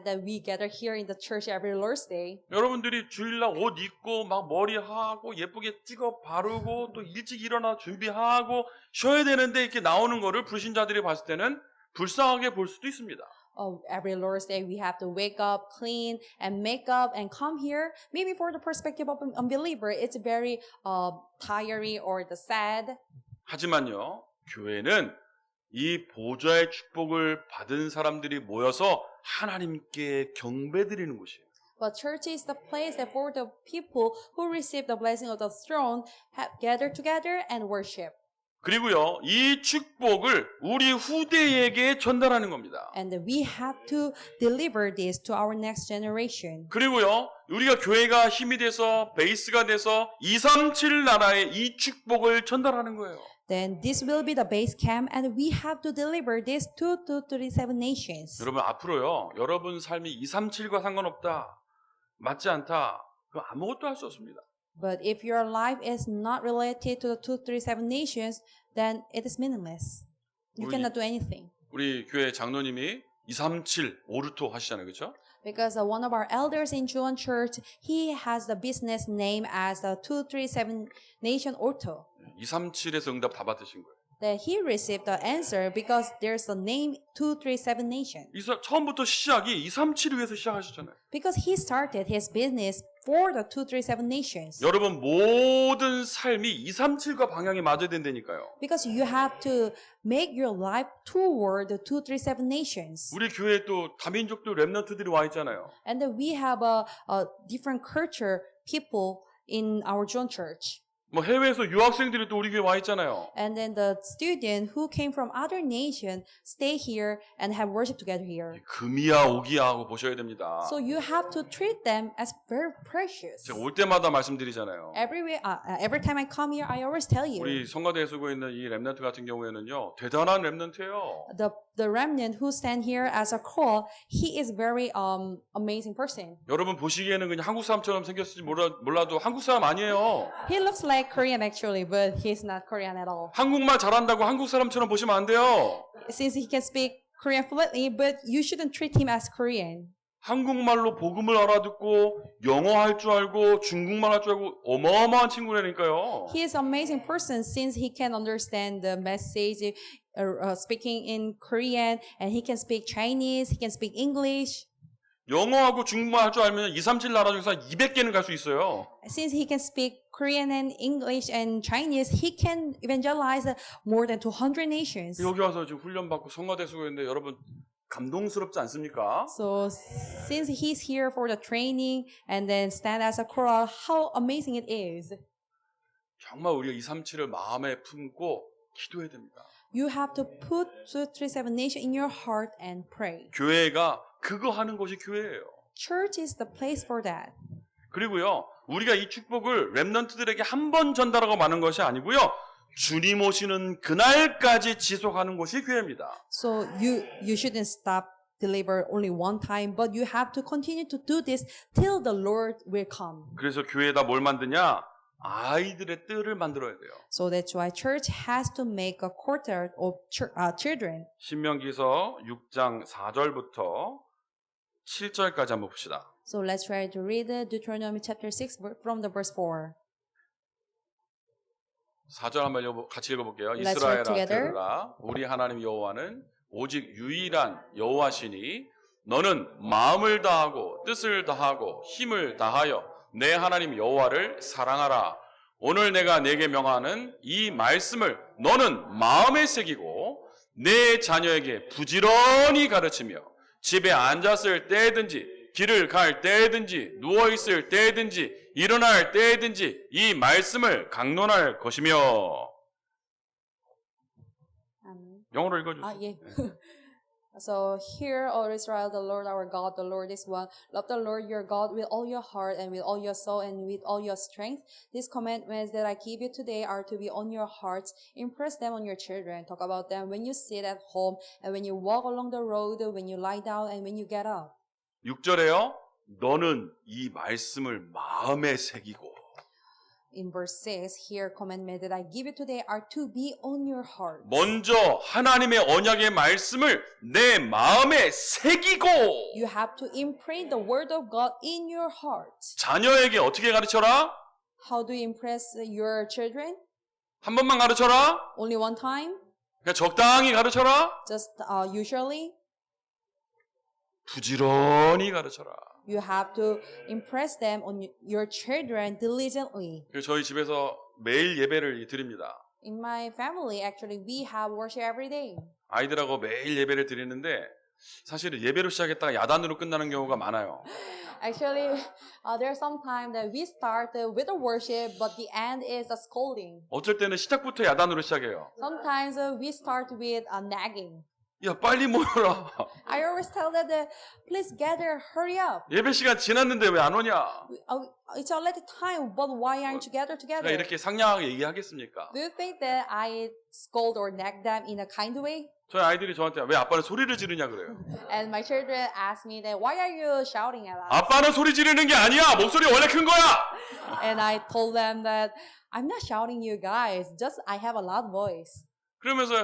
that we gather here in the church every Lord's Day. 여러분들이 주일날 옷 입고 막 머리하고 예쁘게 찍어 바르고 또 일찍 일어나 준비하고 쉬어야 되는데 이렇게 나오는 거를 불신자들이 봤을 때는 불쌍하게 볼 수도 있습니다. Every Lord's Day, we have to wake up, clean, and make up, and come here. Maybe for the perspective of an unbeliever, it's very tiring or the sad. 하지만요, 교회는 이 보좌의 축복을 받은 사람들이 모여서 하나님께 경배드리는 곳이에요. But church is the place that for the people who receive the blessing of the throne have gathered together and worship. 그리고요, 이 축복을 우리 후대에게 전달하는 겁니다. And we have to deliver this to our next generation. 그리고요, 우리가 교회가 힘이 돼서 베이스가 돼서 237 나라에 이 축복을 전달하는 거예요. Then this will be the base camp and we have to deliver this to 237 nations. 여러분 앞으로요, 여러분 삶이 237과 상관없다, 맞지 않다, 그럼 아무것도 할 수 없습니다. But if your life is not related to the 237 nations, then it is meaningless. You cannot do anything. 우리 교회 장로님이 237 오르토 하시잖아요, 그렇죠? Because one of our elders in Juan Church, he has the business name as the 237 Nation Orto. 237에서 응답 다 받으신 거예요. That he received the answer because there's the name 237 Nation. 처음부터 시작이 237을 위해서 시작하셨잖아요. Because he started his business for the 237 nations. 여러분 모든 삶이 237과 방향이 맞아야 된다니까요. Because you have to make your life toward the 237 nations. 우리 교회에 또 다민족들 렘넌트들이 와 있잖아요. And then we have a different culture people in our John Church. 뭐 해외에서 유학생들이 또 우리 교회 와 있잖아요. And then the student who came from other nation stay here and have worship together here. 금이야 오기야 하고 보셔야 됩니다. So you have to treat them as very precious. 제가 올 때마다 말씀드리잖아요. Every time I come here, I always tell you. 우리 성가대에 쓰고 있는 이 렘넌트 같은 경우에는요, 대단한 렘넌트예요. The remnant who stand here as a call, he is very amazing person. 여러분 보시기에는 그냥 한국 사람처럼 생겼을지 몰라도 한국 사람 아니에요. He looks like Korean actually, but he's not Korean at all. 한국말 잘한다고 한국 사람처럼 보시면 안 돼요. Since he can speak Korean fluently, but you shouldn't treat him as Korean. 한국말로 복음을 알아듣고 영어 할 줄 알고 중국말 할 줄 알고 어마어마한 친구라니까요. He is an amazing person since he can understand the message speaking in Korean and he can speak Chinese, he can speak English. 영어하고 중국말 할 줄 알면 237 나라 중에서 200개는 갈 수 있어요. Since he can speak Korean and English and Chinese, he can evangelize more than 200 nations. 여기 와서 지금 훈련받고 성가대 쓰고 있는데 여러분 감동스럽지 않습니까? So since he's here for the training and then stand as a choral, how amazing it is. 정말 우리가 237을 마음에 품고 기도해야 됩니다. You have to put 237 nation in your heart and pray. 교회가 그거 하는 곳이 교회예요. Church is the place for that. 그리고요, 우리가 이 축복을 렘넌트들에게 한 번 전달하고 마는 것이 아니고요, 주님 오시는 그날까지 지속하는 곳이 교회입니다. So you shouldn't stop deliver only one time, but you have to continue to do this till the Lord will come. 그래서 교회에다 뭘 만드냐? 아이들의 뜰을 만들어야 돼요. So that's why church has to make a courtyard of children. 신명기서 6장 4절부터 7절까지 한번 봅시다. So let's try to read Deuteronomy chapter 6 from the verse 4. 4절 한번 같이 읽어볼게요. Let's read 이스라엘아 together. 들으라. 우리 하나님 여호와는 오직 유일한 여호와시니 너는 마음을 다하고 뜻을 다하고 힘을 다하여 내 하나님 여호와를 사랑하라. 오늘 내가 내게 명하는 이 말씀을 너는 마음에 새기고 내 자녀에게 부지런히 가르치며 집에 앉았을 때든지 길을 갈 때든지 누워있을 때든지 일어날 때든지 이 말씀을 강론할 것이며. 영어로 읽어주세요. Yeah. So hear, O Israel, the Lord our God, the Lord is one. Love the Lord your God with all your heart and with all your soul and with all your strength. These commandments that I give you today are to be on your hearts. Impress them on your children. Talk about them when you sit at home and when you walk along the road, when you lie down and when you get up. 6절에요. 너는 이 말씀을 마음에 새기고. In verse 6, here commandments that I give you today are to be on your heart. 먼저 하나님의 언약의 말씀을 내 마음에 새기고. You have to imprint the word of God in your heart. 자녀에게 어떻게 가르쳐라? How do you impress your children? 한 번만 가르쳐라? Only one time? 그냥 적당히 가르쳐라? Just usually? 부지런히 가르쳐라. You have to impress them on your children diligently. 그래서 저희 집에서 매일 예배를 드립니다. In my family, actually, we have worship every day. 아이들하고 매일 예배를 드리는데 사실은 예배로 시작했다가 야단으로 끝나는 경우가 많아요. Actually, there's some time that we start with the worship, but the end is a scolding. 어쩔 때는 시작부터 야단으로 시작해요. Sometimes we start with a nagging. 야, 빨리 모여라. I always tell them that please gather, hurry up. 예배 시간 지났는데 왜 안 오냐? It's already time, but why aren't you gathered 제가 together? 이렇게 상냥하게 얘기하겠습니까? Do you think that I scold or nag them in a kind way? 저희 아이들이 저한테 왜 아빠는 소리를 지르냐 그래요. And my children ask me that why are you shouting at us? 아빠는 소리 지르는 게 아니야. 목소리 원래 큰 거야. And I told them that I'm not shouting you guys, just I have a loud voice. 그러면서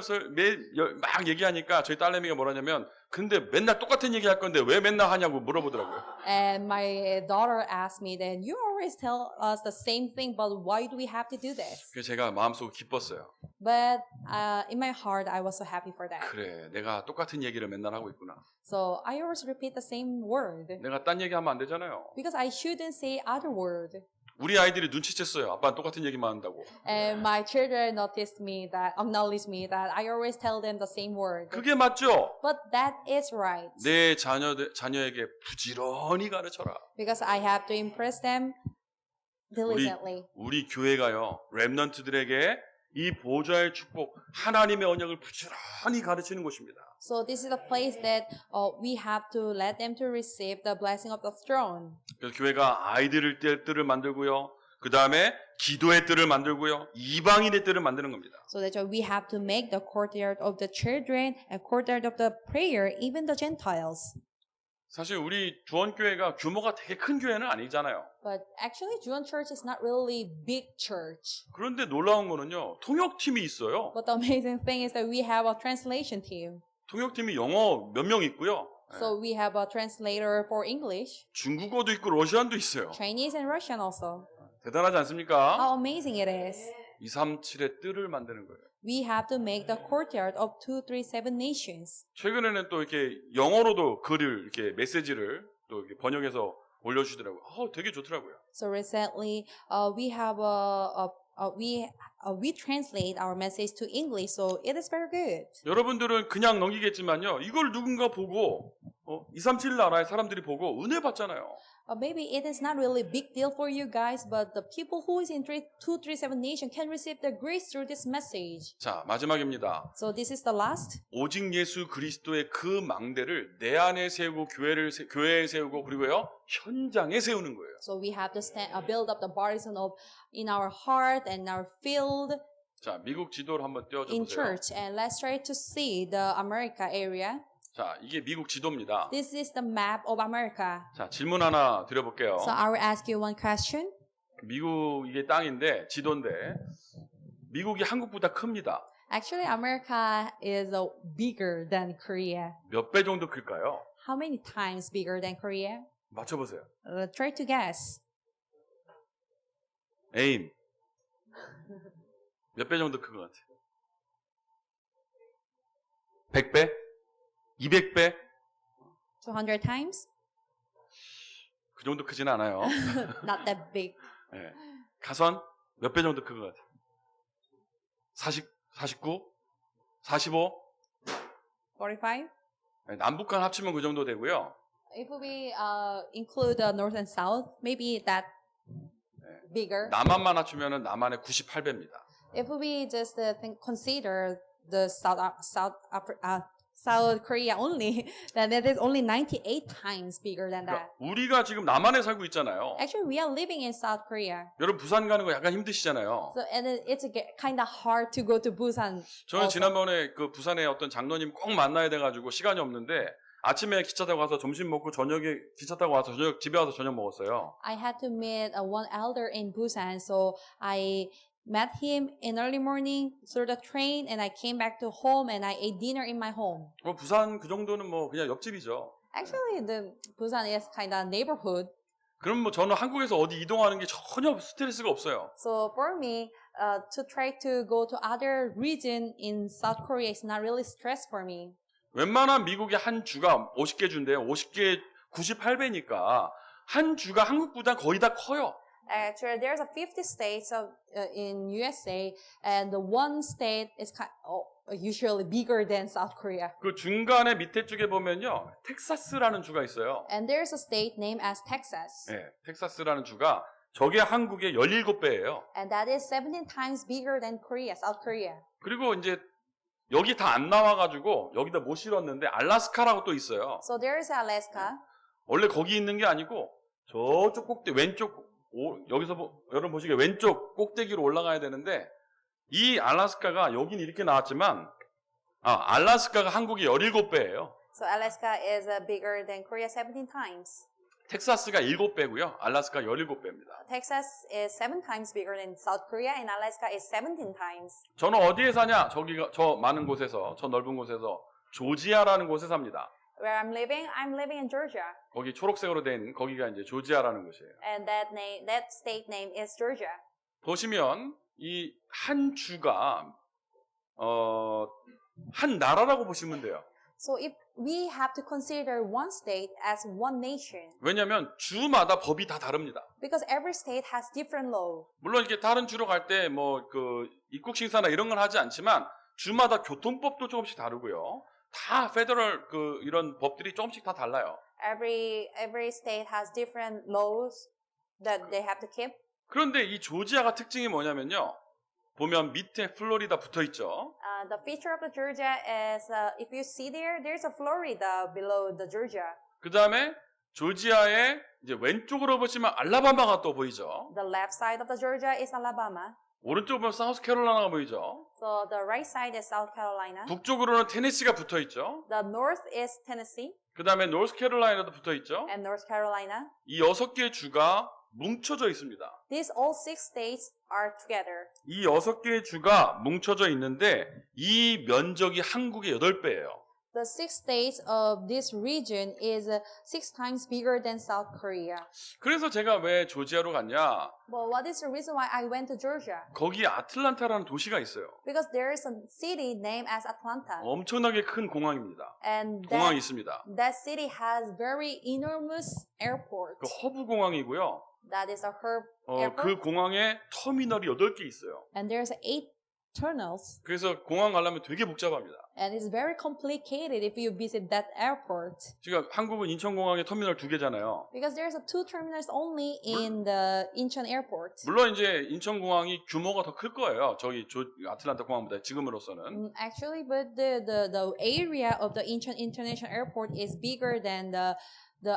막 얘기하니까 저희 딸내미가 뭐라냐면 근데 맨날 똑같은 얘기 할 건데 왜 맨날 하냐고 물어보더라고요. And my daughter asked me that you always tell us the same thing, but why do we have to do this? 그래서 제가 마음속으로 기뻤어요. But in my heart, I was so happy for that. 그래, 내가 똑같은 얘기를 맨날 하고 있구나. So I always repeat the same word 내가 딴 얘기하면 안 되잖아요. because I shouldn't say other word. 우리 아이들이 눈치챘어요. 아빠는 똑같은 얘기만 한다고. And my children acknowledged me that I always tell them the same word. 그게 맞죠? But that is right. 내 자녀에게 부지런히 가르쳐라. Because I have to impress them diligently. 우리 교회가요. 렘넌트들에게 이 보좌의 축복, 하나님의 언약을 부지런히 가르치는 곳입니다. So this is a place that we have to let them to receive the blessing of the throne. 그래서 교회가 아이들의 뜰을 만들고요. 그 다음에 기도의 뜰을 만들고요. 이방인의 뜰을 만드는 겁니다. So that's why we have to make the courtyard of the children and courtyard of the prayer, even the Gentiles. 사실 우리 주원교회가 규모가 되게 큰 교회는 아니잖아요. But actually, Juan Church is not really big church. 그런데 놀라운 거는요. 통역팀이 있어요. But the amazing thing is that we have a translation team. 통역팀이 영어 몇 명 있고요. So we have a translator for English, 중국어도 있고 러시안도 있어요. Chinese and Russian also. 대단하지 않습니까? How amazing it is. 237의 뜰을 만드는 거예요. We have to make the courtyard of 237 nations. 최근에는 또 이렇게 영어로도 글을 이렇게 메시지를 또 이렇게 번역해서 올려주시더라고요. 되게 좋더라고요. So recently, we have we translate our message to English, so it is very good. 여러분들은 그냥 넘기겠지만요. 이걸 누군가 보고 237 나라의 사람들이 보고 은혜 받잖아요. Maybe it is not really big deal for you guys, but the people who is in 237 nation can receive the grace through this message. 자, 마지막입니다. So this is the last. 오직 예수 그리스도의 그 망대를 내 안에 세우고 교회에 세우고 그리고요 현장에 세우는 거예요. So we have to build up the barrison of in our heart and our field. 자, 미국 지도를 한번 띄워줘 In 보세요. church, and let's try to see the America area. 자, 이게 미국 지도입니다. This is the map of America. 자, 질문 하나 드려볼게요. So I will ask you one question. 미국 이게 땅인데 지도인데 미국이 한국보다 큽니다. Actually, America is bigger than Korea. 몇 배 정도 클까요? How many times bigger than Korea? 맞춰보세요. Try to guess. 에임. 몇 배 정도 큰 것 같아요? 100배? 200배? 200 times? 그 정도 크지는 않아요. Not that big. 네. 가선 몇 배 정도 큰 것 같아요? 49? 45? 45? 네, 남북한 합치면 그 정도 되고요. If we include the north and south, maybe that bigger. 남한만 합치면 남한의 98배입니다. If we just consider the South Korea only, then it is only 98 times bigger than that. 그러니까 우리가 지금 남한에 살고 있잖아요. Actually, we are living in South Korea. 여러분 부산 가는 거 약간 힘드시잖아요. So and it's kind of hard to go to Busan. 저는 also. 지난번에 그 부산에 어떤 장로님 꼭 만나야 돼가지고 시간이 없는데 아침에 기차 타고 와서 점심 먹고 저녁에 기차 타고 와서 집에 와서 저녁 먹었어요. I had to meet one elder in Busan, so I met him in early morning through the train, and I came back to home and I ate dinner in my home. 부산 그 정도는 뭐 그냥 옆집이죠. Actually, the Busan is kind of neighborhood. 그럼 뭐 저는 한국에서 어디 이동하는 게 전혀 스트레스가 없어요. So for me, to try to go to other region in South Korea is not really stress for me. 웬만한 미국의 한 주가 50개 주인데요. 50개 98배니까 한 주가 한국보다 거의 다 커요. Actually, there's a 50 states in USA, and the one state is usually bigger than South Korea. 그 중간에 밑에 쪽에 보면요. 텍사스라는 주가 있어요. And there's a state named as Texas. 네, 텍사스라는 주가 저게 한국의 17배예요. And that is 17 times bigger than Korea, South Korea. 그리고 이제 여기 다 안 나와가지고 여기다 못 실었는데 알라스카라고 또 있어요. So there is Alaska. 원래 거기 있는 게 아니고 저쪽 꼭대 왼쪽 여기서 여러분 보시기에 왼쪽 꼭대기로 올라가야 되는데 이 알라스카가 여기는 이렇게 나왔지만 알라스카가 한국의 17배예요. So Alaska is bigger than Korea 17 times. 텍사스가 7배고요. 알라스카 17배입니다. Texas is 7 times bigger than South Korea, and Alaska is 17 times. 저는 어디에 사냐? 저 많은 곳에서, 저 넓은 곳에서 조지아라는 곳에 삽니다. Where I'm living in Georgia, 거기 초록색으로 된 거기가 이제 조지아라는 곳이에요. and that state name is Georgia. 보시면 이 한 주가 한 나라라고 보시면 돼요. So if we have to consider one state as one nation, 왜냐하면 주마다 법이 다 다릅니다. because every state has different law. 물론 이렇게 다른 주로 갈 때 뭐 그 입국 심사나 이런 건 하지 않지만 주마다 교통법도 조금씩 다르고요. 다 페더럴 그 이런 법들이 조금씩 다 달라요. Every state has different laws that they have to keep. 그런데 이 조지아가 특징이 뭐냐면요. 보면 밑에 플로리다 붙어 있죠. The feature of the Georgia is if you see there's a Florida below the Georgia. 그 다음에 조지아의 이제 왼쪽으로 보시면 알라바마가 또 보이죠. The left side of the Georgia is Alabama. 오른쪽으로 보면 사우스캐롤라이나가 보이죠. So the right side is South Carolina. 북쪽으로는 테네시가 붙어 있죠. The north is Tennessee 그 다음에 노스캐롤라이나도 붙어 있죠. and North Carolina. 이 6개의 주가 뭉쳐져 있습니다. These all 6 states are together. 이 6개의 주가 뭉쳐져 있는데 이 면적이 한국의 8배예요. The 6 states of this region is 6 times bigger than South Korea. 그래서 제가 왜 조지아로 갔냐? But what is the reason why I went to Georgia? 거기 아틀란타라는 도시가 있어요. Because there is a city named as Atlanta. 엄청나게 큰 공항입니다. And 공항이 있습니다. that city has very enormous airport. 그 허브 공항이고요. That is a herb 그 airport. 공항에 터미널이 8개 있어요. And there's 8 terminals. 그래서 공항 가려면 되게 복잡합니다. And it's very complicated if you visit that airport. 지금 한국은 인천공항에 터미널 2개잖아요. Because there's 2 terminals only in the Incheon airport. 물론 이제 인천공항이 규모가 더 클 거예요. 저기 아틀란타 공항보다 지금으로서는. Actually, but the area of the Incheon International Airport is bigger than the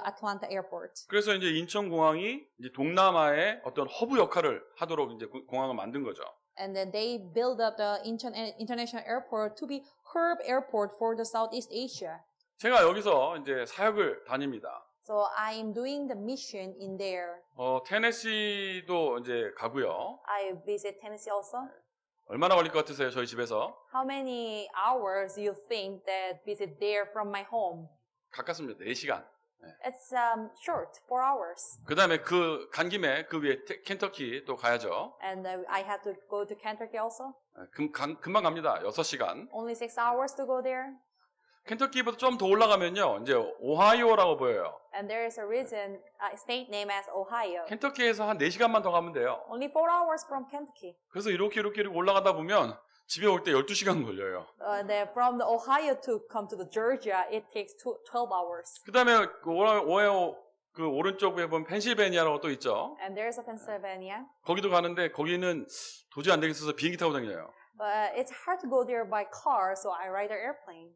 Atlanta airport. 그래서 이제 인천공항이 이제 동남아의 어떤 허브 역할을 하도록 이제 공항을 만든 거죠. And then they build up the Incheon International Airport to be hub airport for the Southeast Asia. 제가 여기서 이제 사역을 다닙니다. So I am doing the mission in there. 테네시도 이제 가고요. I visit Tennessee also. 얼마나 걸릴 것 같으세요? 저희 집에서? How many hours you think that visit there from my home? 가깝습니다. 4시간. It's short, 4 hours. 그 다음에 그 간 김에 그 위에 켄터키 또 가야죠. And I had to go to Kentucky also. 금방 갑니다. 6시간. Only 6 hours to go there. 켄터키보다 좀 더 올라가면요. 이제 오하이오라고 보여요. And there is a region, state name as Ohio. 켄터키에서 한 4시간만 더 가면 돼요. Only 4 hours from Kentucky. 그래서 이렇게 올라가다 보면 집에 올 때 12시간 걸려요. From the Ohio to come to the Georgia, it takes 12 hours. 그 다음에 오하이오 그 오른쪽에 보면 펜실베니아라고 또 있죠. And there's a Pennsylvania. 거기도 가는데 거기는 도저히 안 되겠어서 비행기 타고 다녀요. But it's hard to go there by car, so I ride an airplane.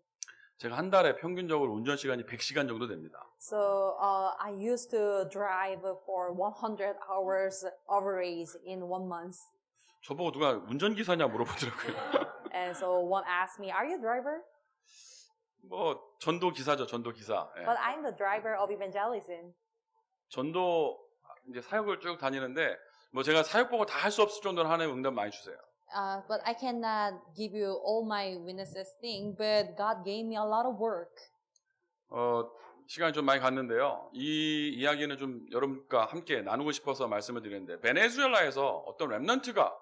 제가 한 달에 평균적으로 운전 시간이 100시간 정도 됩니다. So I used to drive for 100 hours average in 1 month. 저보고 누가 운전기사냐 물어보더라고요. And so one asked me, "Are you a driver?" 뭐 전도기사죠, 전도기사. 예. But I'm the driver of evangelism. 전도 이제 사역을 쭉 다니는데 뭐 제가 사역 보고 다 할 수 없을 정도로 하나님 응답 많이 주세요. But I cannot give you all my witnesses thing, but God gave me a lot of work. 시간이 좀 많이 갔는데요. 이 이야기는 좀 여러분과 함께 나누고 싶어서 말씀을 드리는데 베네수엘라에서 어떤 렘넌트가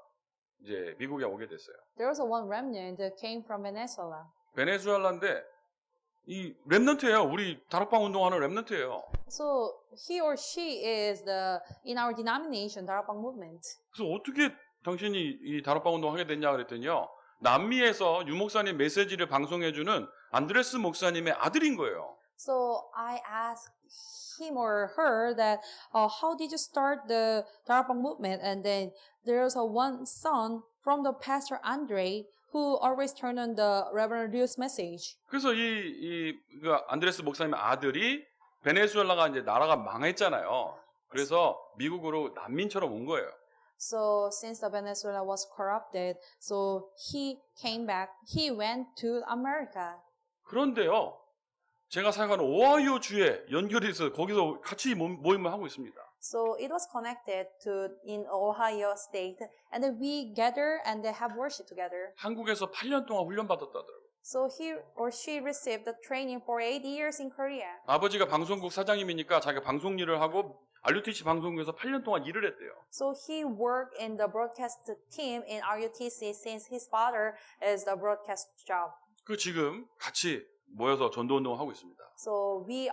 이제 미국에 오게 됐어요. There was a one remnant that came from Venezuela. 베네수엘라인데 이 렘넌트예요. 우리 다락방 운동하는 렘넌트예요. So he or she is in our denomination, Darapang movement. 그래서 어떻게 당신이 이 다락방 운동 하게 됐냐 그랬더니요. 남미에서 유 목사님 메시지를 방송해주는 안드레스 목사님의 아들인 거예요. So I asked him or her that, how did you start the Darapang movement? And then there's one son from the Pastor Andre who always turned on the Reverend Rios message. 그래서 그 안드레스 목사님의 아들이 베네수엘라가 이제 나라가 망했잖아요. 그래서 미국으로 난민처럼 온 거예요. So since the Venezuela was corrupted, so he came back. He went to America. 그런데요, 제가 사역하는 오하이오 주에 연결이 있어서 거기서 같이 모임을 하고 있습니다. So it was connected to in Ohio State, and then we gather and they have worship together. 한국에서 8년 동안 훈련 받았다더라고요. So he or she received the training for 8 years in Korea. 아버지가 방송국 사장님이니까 자기가 방송 일을 하고 RUTC 방송국에서 8년 동안 일을 했대요. So he worked in the broadcast team in RUTC since his father is the broadcast job. 그 지금 같이 모여서 전도 운동을 하고 있습니다. So we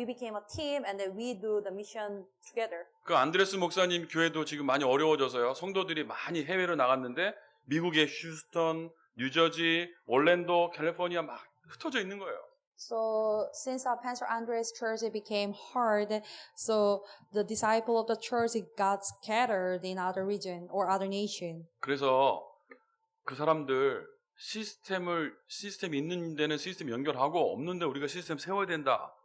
became a team and then we do the mission together. 그 안드레스 목사님 교회도 지금 많이 어려워져서요. 성도들이 많이 해외로 나갔는데 미국의 휴스턴, 뉴저지, 올랜도, 캘리포니아 막 흩어져 있는 거예요. So since Pastor Andre's church it became hard, so the disciple of the church got scattered in other region or other nation. 그래서 그 사람들 시스템이 있는 데는 시스템 연결하고 없는 데 우리가 시스템 세워야 된다.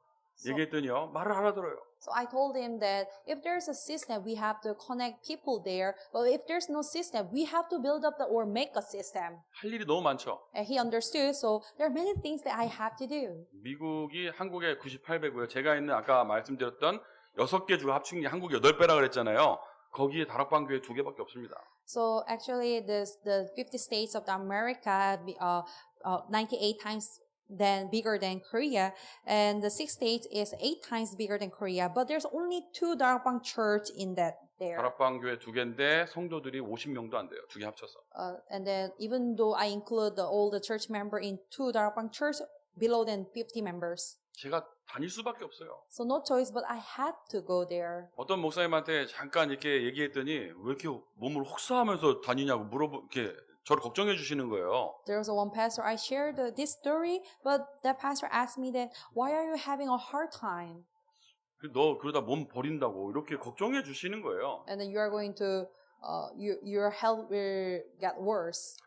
얘기했더니요. 말을 알아들어요. So I told him that if there's a system, we have to connect people there. But if there's no system, we have to build up or make a system. 할 일이 너무 많죠. And he understood. So there are many things that I have to do. 미국이 한국의 98배고요. 제가 있는 아까 말씀드렸던 6개 주가 합친 게 한국 8배라 그랬잖아요. 거기에 다락방 교회 2개밖에 없습니다. So actually, the 50 states of the America, 98 times bigger than Korea, and the 6 states is 8 times bigger than Korea. But there's only 2 Darapang church in that there. 다락방 교회 2개인데 성도들이 50명도 안 돼요. 2개 합쳐서. And then even though I include all the church member in 2 Darapang church, below than 50 members. 제가 다닐 수밖에 없어요. So no choice, but I had to go there. 어떤 목사님한테 잠깐 이렇게 얘기했더니 왜 이렇게 몸을 혹사하면서 다니냐고 이렇게 저를 걱정해 주시는 거예요. There was one pastor, I shared this story, but that pastor asked me that, why are you having a hard time? 너 그러다 몸 버린다고 이렇게 걱정해 주시는 거예요. And then you are going to, your health will get worse.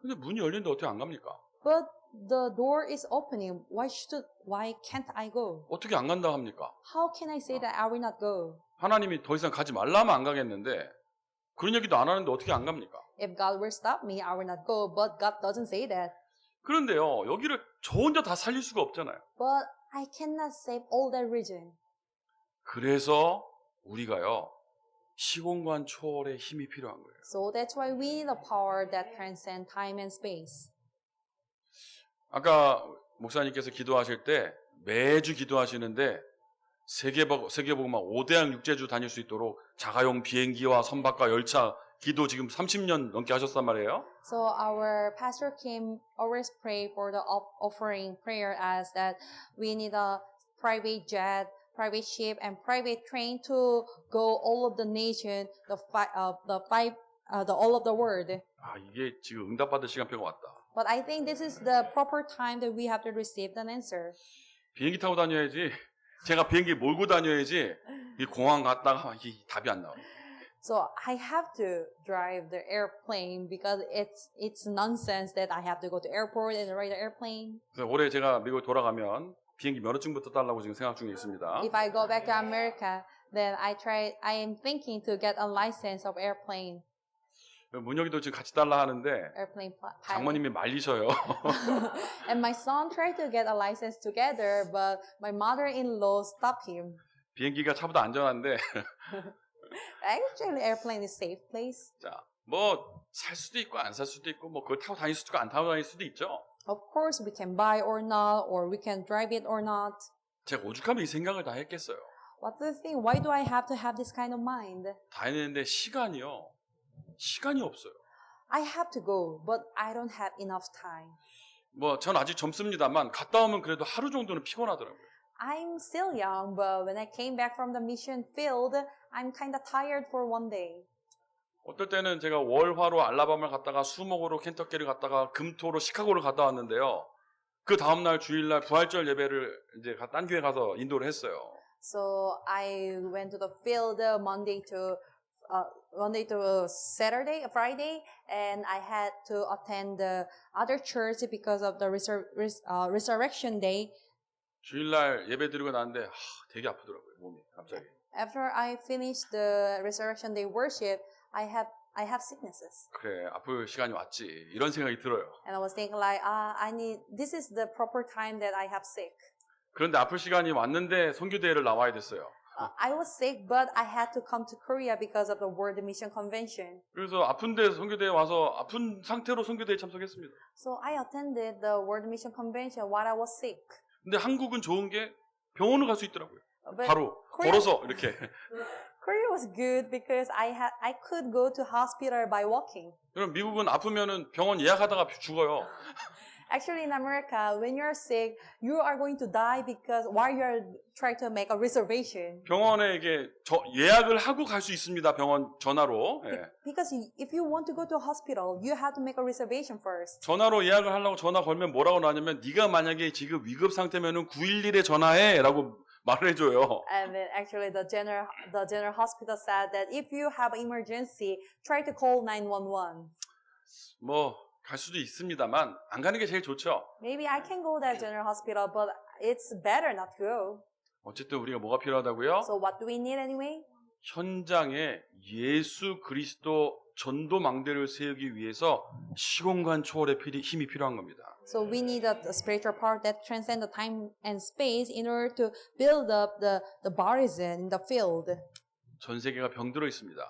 근데 문이 열리는데 어떻게 안 갑니까? But the door is opening. Why can't I go? 어떻게 안 간다 합니까? How can I say that I will not go? 하나님이 더 이상 가지 말라면 안 가겠는데 그런 얘기도 안 하는데 어떻게 안 갑니까? If God will stop me, I will not go. But God doesn't say that. 그런데요, 여기를 저 혼자 다 살릴 수가 없잖아요. But I cannot save all that region. 그래서 우리가요, 시공간 초월의 힘이 필요한 거예요. So that's why we need a power that transcends time and space. 아까 목사님께서 기도하실 때 매주 기도하시는데 세계보고만 5대양 육제주 다닐 수 있도록 자가용 비행기와 선박과 열차 기도 지금 30년 넘게 하셨단 말이에요. So our pastor Kim always pray for the offering prayer as that we need a private jet, private ship, and private train to go all of the nation, all of the world. 아, 이게 지금 응답받을 시간표가 왔다. But I think this is the proper time that we have to receive an answer. 비행기 타고 다녀야지. 제가 비행기 몰고 다녀야지. 이 공항 갔다가 이 답이 안 나와요. So I have to drive the airplane because it's nonsense that I have to go to airport and ride the airplane. 그래서 올해 제가 미국 돌아가면 비행기 면허증부터 달라고 지금 생각 중에 있습니다. If I go back to America, then I am thinking to get a license of airplane 문혁이도 지금 같이 달라 하는데 pilot. 장모님이 말리셔요. And my son tried to get a license together, but my mother-in-law stopped him. 비행기가 차보다 안전한데 Actually, airplane is safe place. 자, 뭐 살 수도 있고 안 살 수도 있고 뭐 그걸 타고 다닐 수도 있고 안 타고 다닐 수도 있죠. Of course, we can buy or not, or we can drive it or not. 제가 오죽하면 이 생각을 다 했겠어요. What do you think? Why do I have to have this kind of mind? 다 했는데 시간이 없어요. I have to go, but I don't have enough time. 뭐 전 아직 젊습니다만 갔다 오면 그래도 하루 정도는 피곤하더라고요. I'm still young, but when I came back from the mission field, I'm kind of tired for one day. 어떨 때는 제가 월화로 알라바마를 갔다가 수목으로 켄터키를 갔다가 금토로 시카고를 갔다 왔는데요. 그 다음날 주일날 부활절 예배를 이제 딴 교회 가서 인도를 했어요. So I went to the field Monday to Saturday, Friday, and I had to attend the other church because of the resurrection day. 주일날 예배 드리고 나는데 되게 아프더라고요, 몸이 갑자기. After I finished the resurrection day worship, I have sicknesses. 그래, 아플 시간이 왔지. 이런 생각이 들어요. And I was thinking like, this is the proper time that I have sick. 그런데 아플 시간이 왔는데 선교대회를 나와야 됐어요. I was sick, but I had to come to Korea because of the World Mission Convention. 그래서 아픈데 선교대회 와서 아픈 상태로 선교대회 참석했습니다. So I attended the World Mission Convention while I was sick. 근데 한국은 좋은 게 병원을 갈 수 있더라고요. But 바로 Korea- 걸어서 이렇게. Korea was good because I could go to hospital by walking. 그럼 미국은 아프면은 병원 예약하다가 죽어요. Actually, in America, when you're sick, you are going to die because while you're trying to make a reservation. 병원에 이게 예약을 하고 갈 수 있습니다. 병원 전화로. 예. Because if you want to go to a hospital, you have to make a reservation first. 전화로 예약을 하려고 전화 걸면 뭐라고 나냐면 네가 만약에 지금 위급 상태면은 911에 전화해라고 말을 해줘요. And then actually the general hospital said that if you have an emergency, try to call 911. 뭐 갈 수도 있습니다만 안 가는 게 제일 좋죠. Maybe I can go to that general hospital, but it's better not to go. 어쨌든 우리가 뭐가 필요하다고요? So what do we need anyway? 현장에 예수 그리스도 전도 망대를 세우기 위해서 시공간 초월의 힘이 필요한 겁니다. So we need a spiritual power that transcends the time and space in order to build up the barrison in the field. 전 세계가 병들어 있습니다.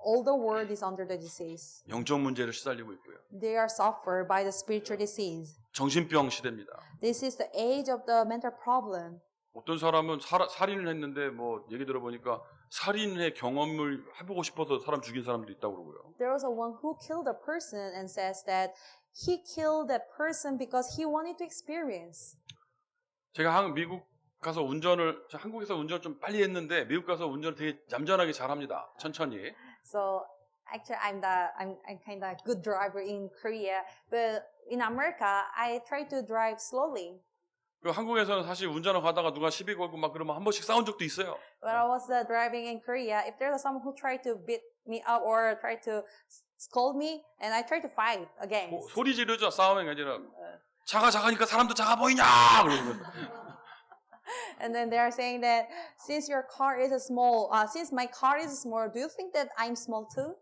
All the world is under the disease. 영적 문제를 시달리고 있고요. They are suffered by the spiritual disease. 정신병 시대입니다. This is the age of the mental problem. 어떤 사람은 살인을 했는데 뭐 얘기 들어보니까 살인의 경험을 해보고 싶어서 사람 죽인 사람도 있다고 그러고요. There was a one who killed a person and says that he killed that person because he wanted to experience. 제가 미국 가서 한국에서 운전을 좀 빨리 했는데 미국 가서 운전을 되게 얌전하게 잘합니다. 천천히. So actually, I'm kind of good driver in Korea, but in America, I try to drive slowly. 그 한국에서는 사실 운전을 가다가 누가 시비 걸고 막 그러면 한 번씩 싸운 적도 있어요. When I was driving in Korea, if there's someone who tried to beat me up or tried to scold me, and I try to fight against. 소리 지르죠. 싸우는 게 아니라 차가 작으니까 사람도 작아 보이냐 그러면. And then they are saying that since my car is small, do you think that I'm small too?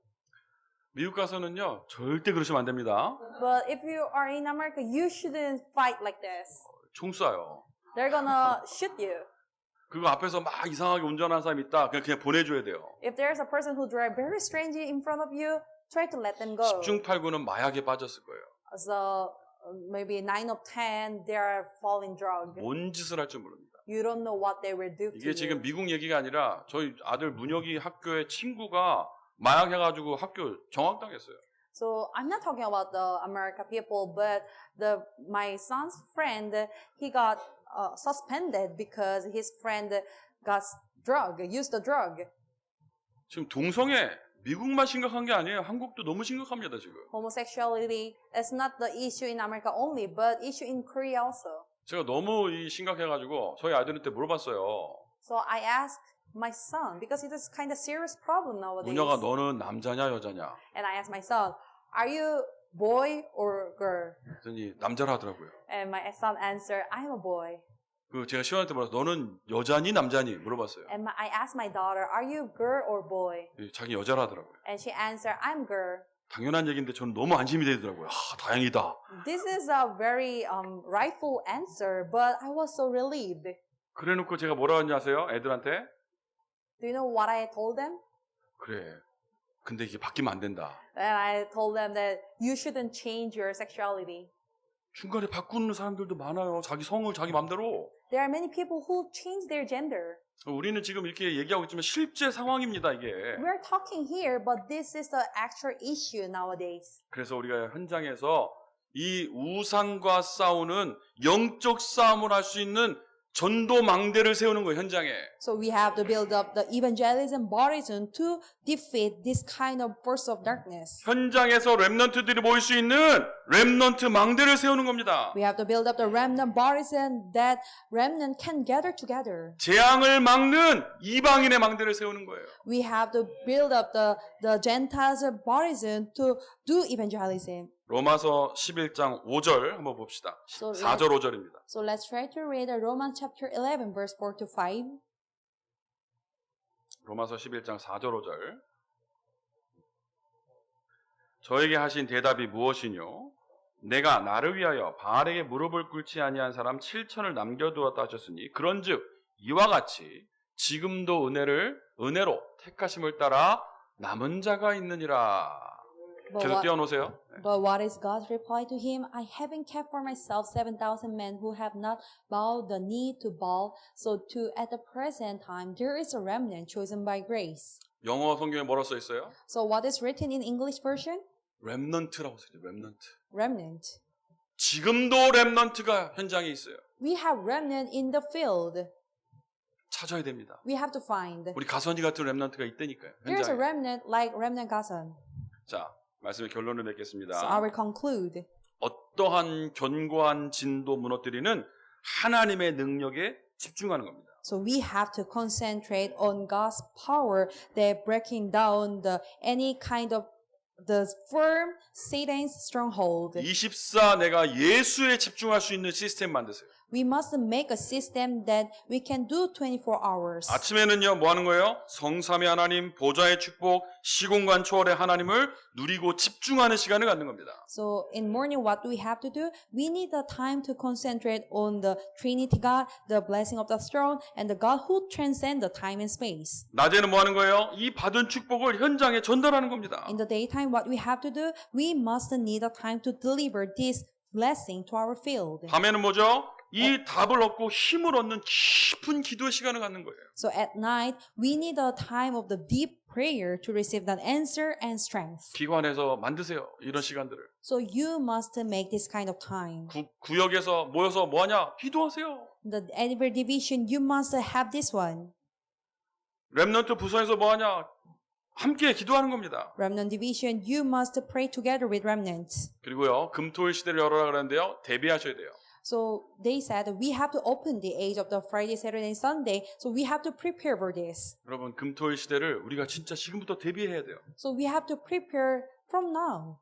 미국 가서는요 절대 그러시면 안 됩니다. But if you are in America, you shouldn't fight like this. 총 쏴요. They're gonna shoot you. 그리고 앞에서 막 이상하게 운전하는 사람 있다. 그냥 보내줘야 돼요. If there's a person who drive very strangely in front of you, try to let them go. 10중 8구는 마약에 빠졌을 거예요. So maybe 9 of 10, they are falling drug. 뭔 짓을 할 줄 모릅니다. you don't know what they will do to 이게 지금 you. 미국 얘기가 아니라 저희 아들 문혁이 학교에 친구가 마약해가지고 학교 정학당했어요. So I'm not talking about the American people, but my son's friend, he got suspended because his friend got used the drug. 지금 동성애 미국만 심각한 게 아니에요. 한국도 너무 심각합니다 지금. Homosexuality is not the issue in America only, but issue in Korea also. 제가 너무 심각해가지고 저희 아들한테 물어봤어요. So I asked my son, because it is kind of serious problem nowadays. 문혁아 너는 남자냐 여자냐? And I asked my son, are you boy or girl? 그랬더니 남자라 하더라고요. And my son answered, I'm a boy. 그 제가 시원한테 물어서 너는 여자니 남자니 물어봤어요. And I asked my daughter, are you girl or boy? 자기 여자라 하더라고요. And she answered, I'm girl. 당연한 얘기인데 저는 너무 안심이 되더라고요. 다행이다. This is a very rightful answer, but I was so relieved. 그래놓고 제가 뭐라고 했는지 아세요? 애들한테? Do you know what I told them? 그래. 근데 이게 바뀌면 안 된다. And I told them that you shouldn't change your sexuality. 중간에 바꾸는 사람들도 많아요. 자기 성을 자기 맘대로. There are many people who change their gender. 우리는 지금 이렇게 얘기하고 있지만 실제 상황입니다, 이게. We're talking here, but this is the actual issue nowadays. 그래서 우리가 현장에서 이 우상과 싸우는 영적 싸움을 할 수 있는 전도 망대를 세우는 거예요, 현장에. So we have to build up the evangelism baptism to defeat this kind of force of darkness. 현장에서 렘넌트들이 모일 수 있는 렘넌트 망대를 세우는 겁니다. We have to build up the remnant baptism that remnant can gather together. 재앙을 막는 이방인의 망대를 세우는 거예요. We have to build up the Gentiles baptism to do evangelism. 로마서 11장 5절 한번 봅시다. So 4절 5절입니다. So let's try to read Romans chapter 11 verse 4 to 5. 로마서 11장 4절 5절. 저에게 하신 대답이 무엇이뇨? 내가 나를 위하여 바알에게 무릎을 꿇지 아니한 사람 7천을 남겨두었다 하셨으니 그런즉 이와 같이 지금도 은혜로 택하심을 따라 남은 자가 있느니라. 계속 띄워놓으세요. But what is God's reply to him? I haven't kept for myself 7,000 men who have not bowed the knee to Baal. So too, at the present time, there is a remnant chosen by grace. 영어 성경에 뭐라고 써 있어요? So what is written in English version? 렘넌트라고 써 있어요. 렘넌트. Remnant. 지금도 렘넌트가 현장에 있어요. We have remnant in the field. 찾아야 됩니다. We have to find. 우리 가선이 같은 렘넌트가 있다니까요. There is a 현장에. remnant like remnant Gasan. 자, 말씀의 결론을 맺겠습니다. So I will conclude. 어떠한 견고한 진도 무너뜨리는 하나님의 능력에 집중하는 겁니다. So we have to concentrate on God's power that breaking down any kind of the firm Satan's stronghold. 24 내가 예수에 집중할 수 있는 시스템 만드세요. We must make a system that we can do 24 hours. 아침에는요 뭐 하는 거예요? 성삼위 하나님, 보좌의 축복, 시공간 초월의 하나님을 누리고 집중하는 시간을 갖는 겁니다. So in morning, what do we have to do? We need the time to concentrate on the Trinity God, the blessing of the throne, and the God who transcends the time and space. 낮에는 뭐 하는 거예요? 이 받은 축복을 현장에 전달하는 겁니다. In the daytime, what we have to do? We must need the time to deliver this blessing to our field. 밤에는 뭐죠? 이 답을 얻고 힘을 얻는 깊은 기도의 시간을 갖는 거예요. So at night, we need the time of the deep prayer to receive that answer and strength. 기관에서 만드세요. 이런 시간들을. So you must make this kind of time. 구역에서 모여서 뭐 하냐? 기도하세요. The every division, you must have this one. 렘넌트 부서에서 뭐 하냐? 함께 기도하는 겁니다. Remnant division, you must pray together with remnants. 그리고요. 금토일 시대를 열어라 그러는데요. 대비하셔야 돼요. So they said we have to open the age of the Friday, Saturday, and Sunday. So we have to prepare for this. 여러분 금토일 시대를 우리가 진짜 지금부터 대비해야 돼요. So we have to prepare from now.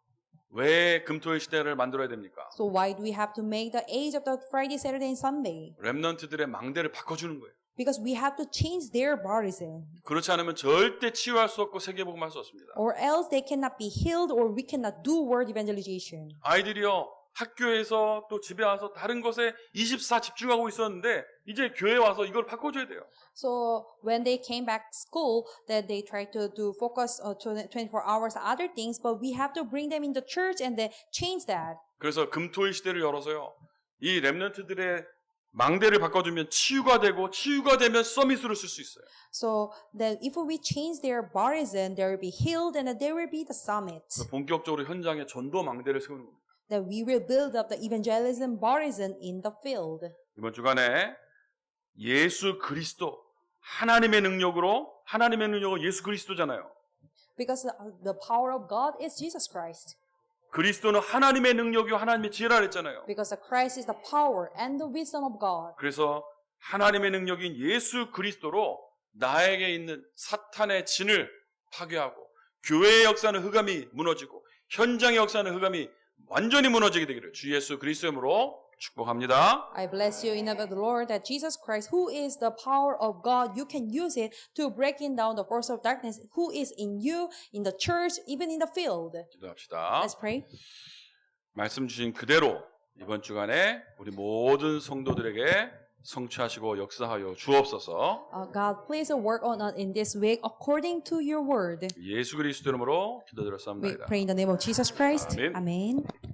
왜 금토일 시대를 만들어야 됩니까? So why do we have to make the age of the Friday, Saturday, and Sunday? 렘넌트들의 망대를 바꿔주는 거예요. Because we have to change their baptism. 그렇지 않으면 절대 치유할 수 없고 세계복음할 수 없습니다. Or else they cannot be healed or we cannot do word evangelization. 아이들이요. 학교에서 또 집에 와서 다른 것에 24 집중하고 있었는데 이제 교회에 와서 이걸 바꿔줘야 돼요. So when they came back school, that they tried to focus 24 hours on other things, but we have to bring them in the church and then change that. 그래서 금토일 시대를 열어서요. 이 렘넌트들의 망대를 바꿔주면 치유가 되고 치유가 되면 서밋으로 쓸 수 있어요. So then if we change their baptism, they will be healed and there will be the summit. 그래서 본격적으로 현장에 전도 망대를 세우는 겁니다. That we will build up the evangelism baptism in the field. 이번 주간에 예수 그리스도 하나님의 능력은 예수 그리스도잖아요. Because the power of God is Jesus Christ. 그리스도는 하나님의 능력이요 하나님의 지혜라 그랬잖아요. Because Christ is the power and the wisdom of God. 그래서 하나님의 능력인 예수 그리스도로 나에게 있는 사탄의 진을 파괴하고 교회의 역사는 흑암이 무너지고 현장의 역사는 흑암이 완전히 무너지게 되기를 주 예수 그리스도의 이름으로 축복합니다. I bless you in the name of the Lord that Jesus Christ, who is the power of God, you can use it to breaking down the force of darkness, who is in you, in the church, even in the field. 기도합시다. Let's pray. 말씀 주신 그대로 이번 주간에 우리 모든 성도들에게 성취하시고 역사하여 주옵소서. God, please work on us in this week according to your word. 예수 그리스도 이름으로 We 기도드렸습니다. pray in the name of Jesus Christ. Amen. Amen.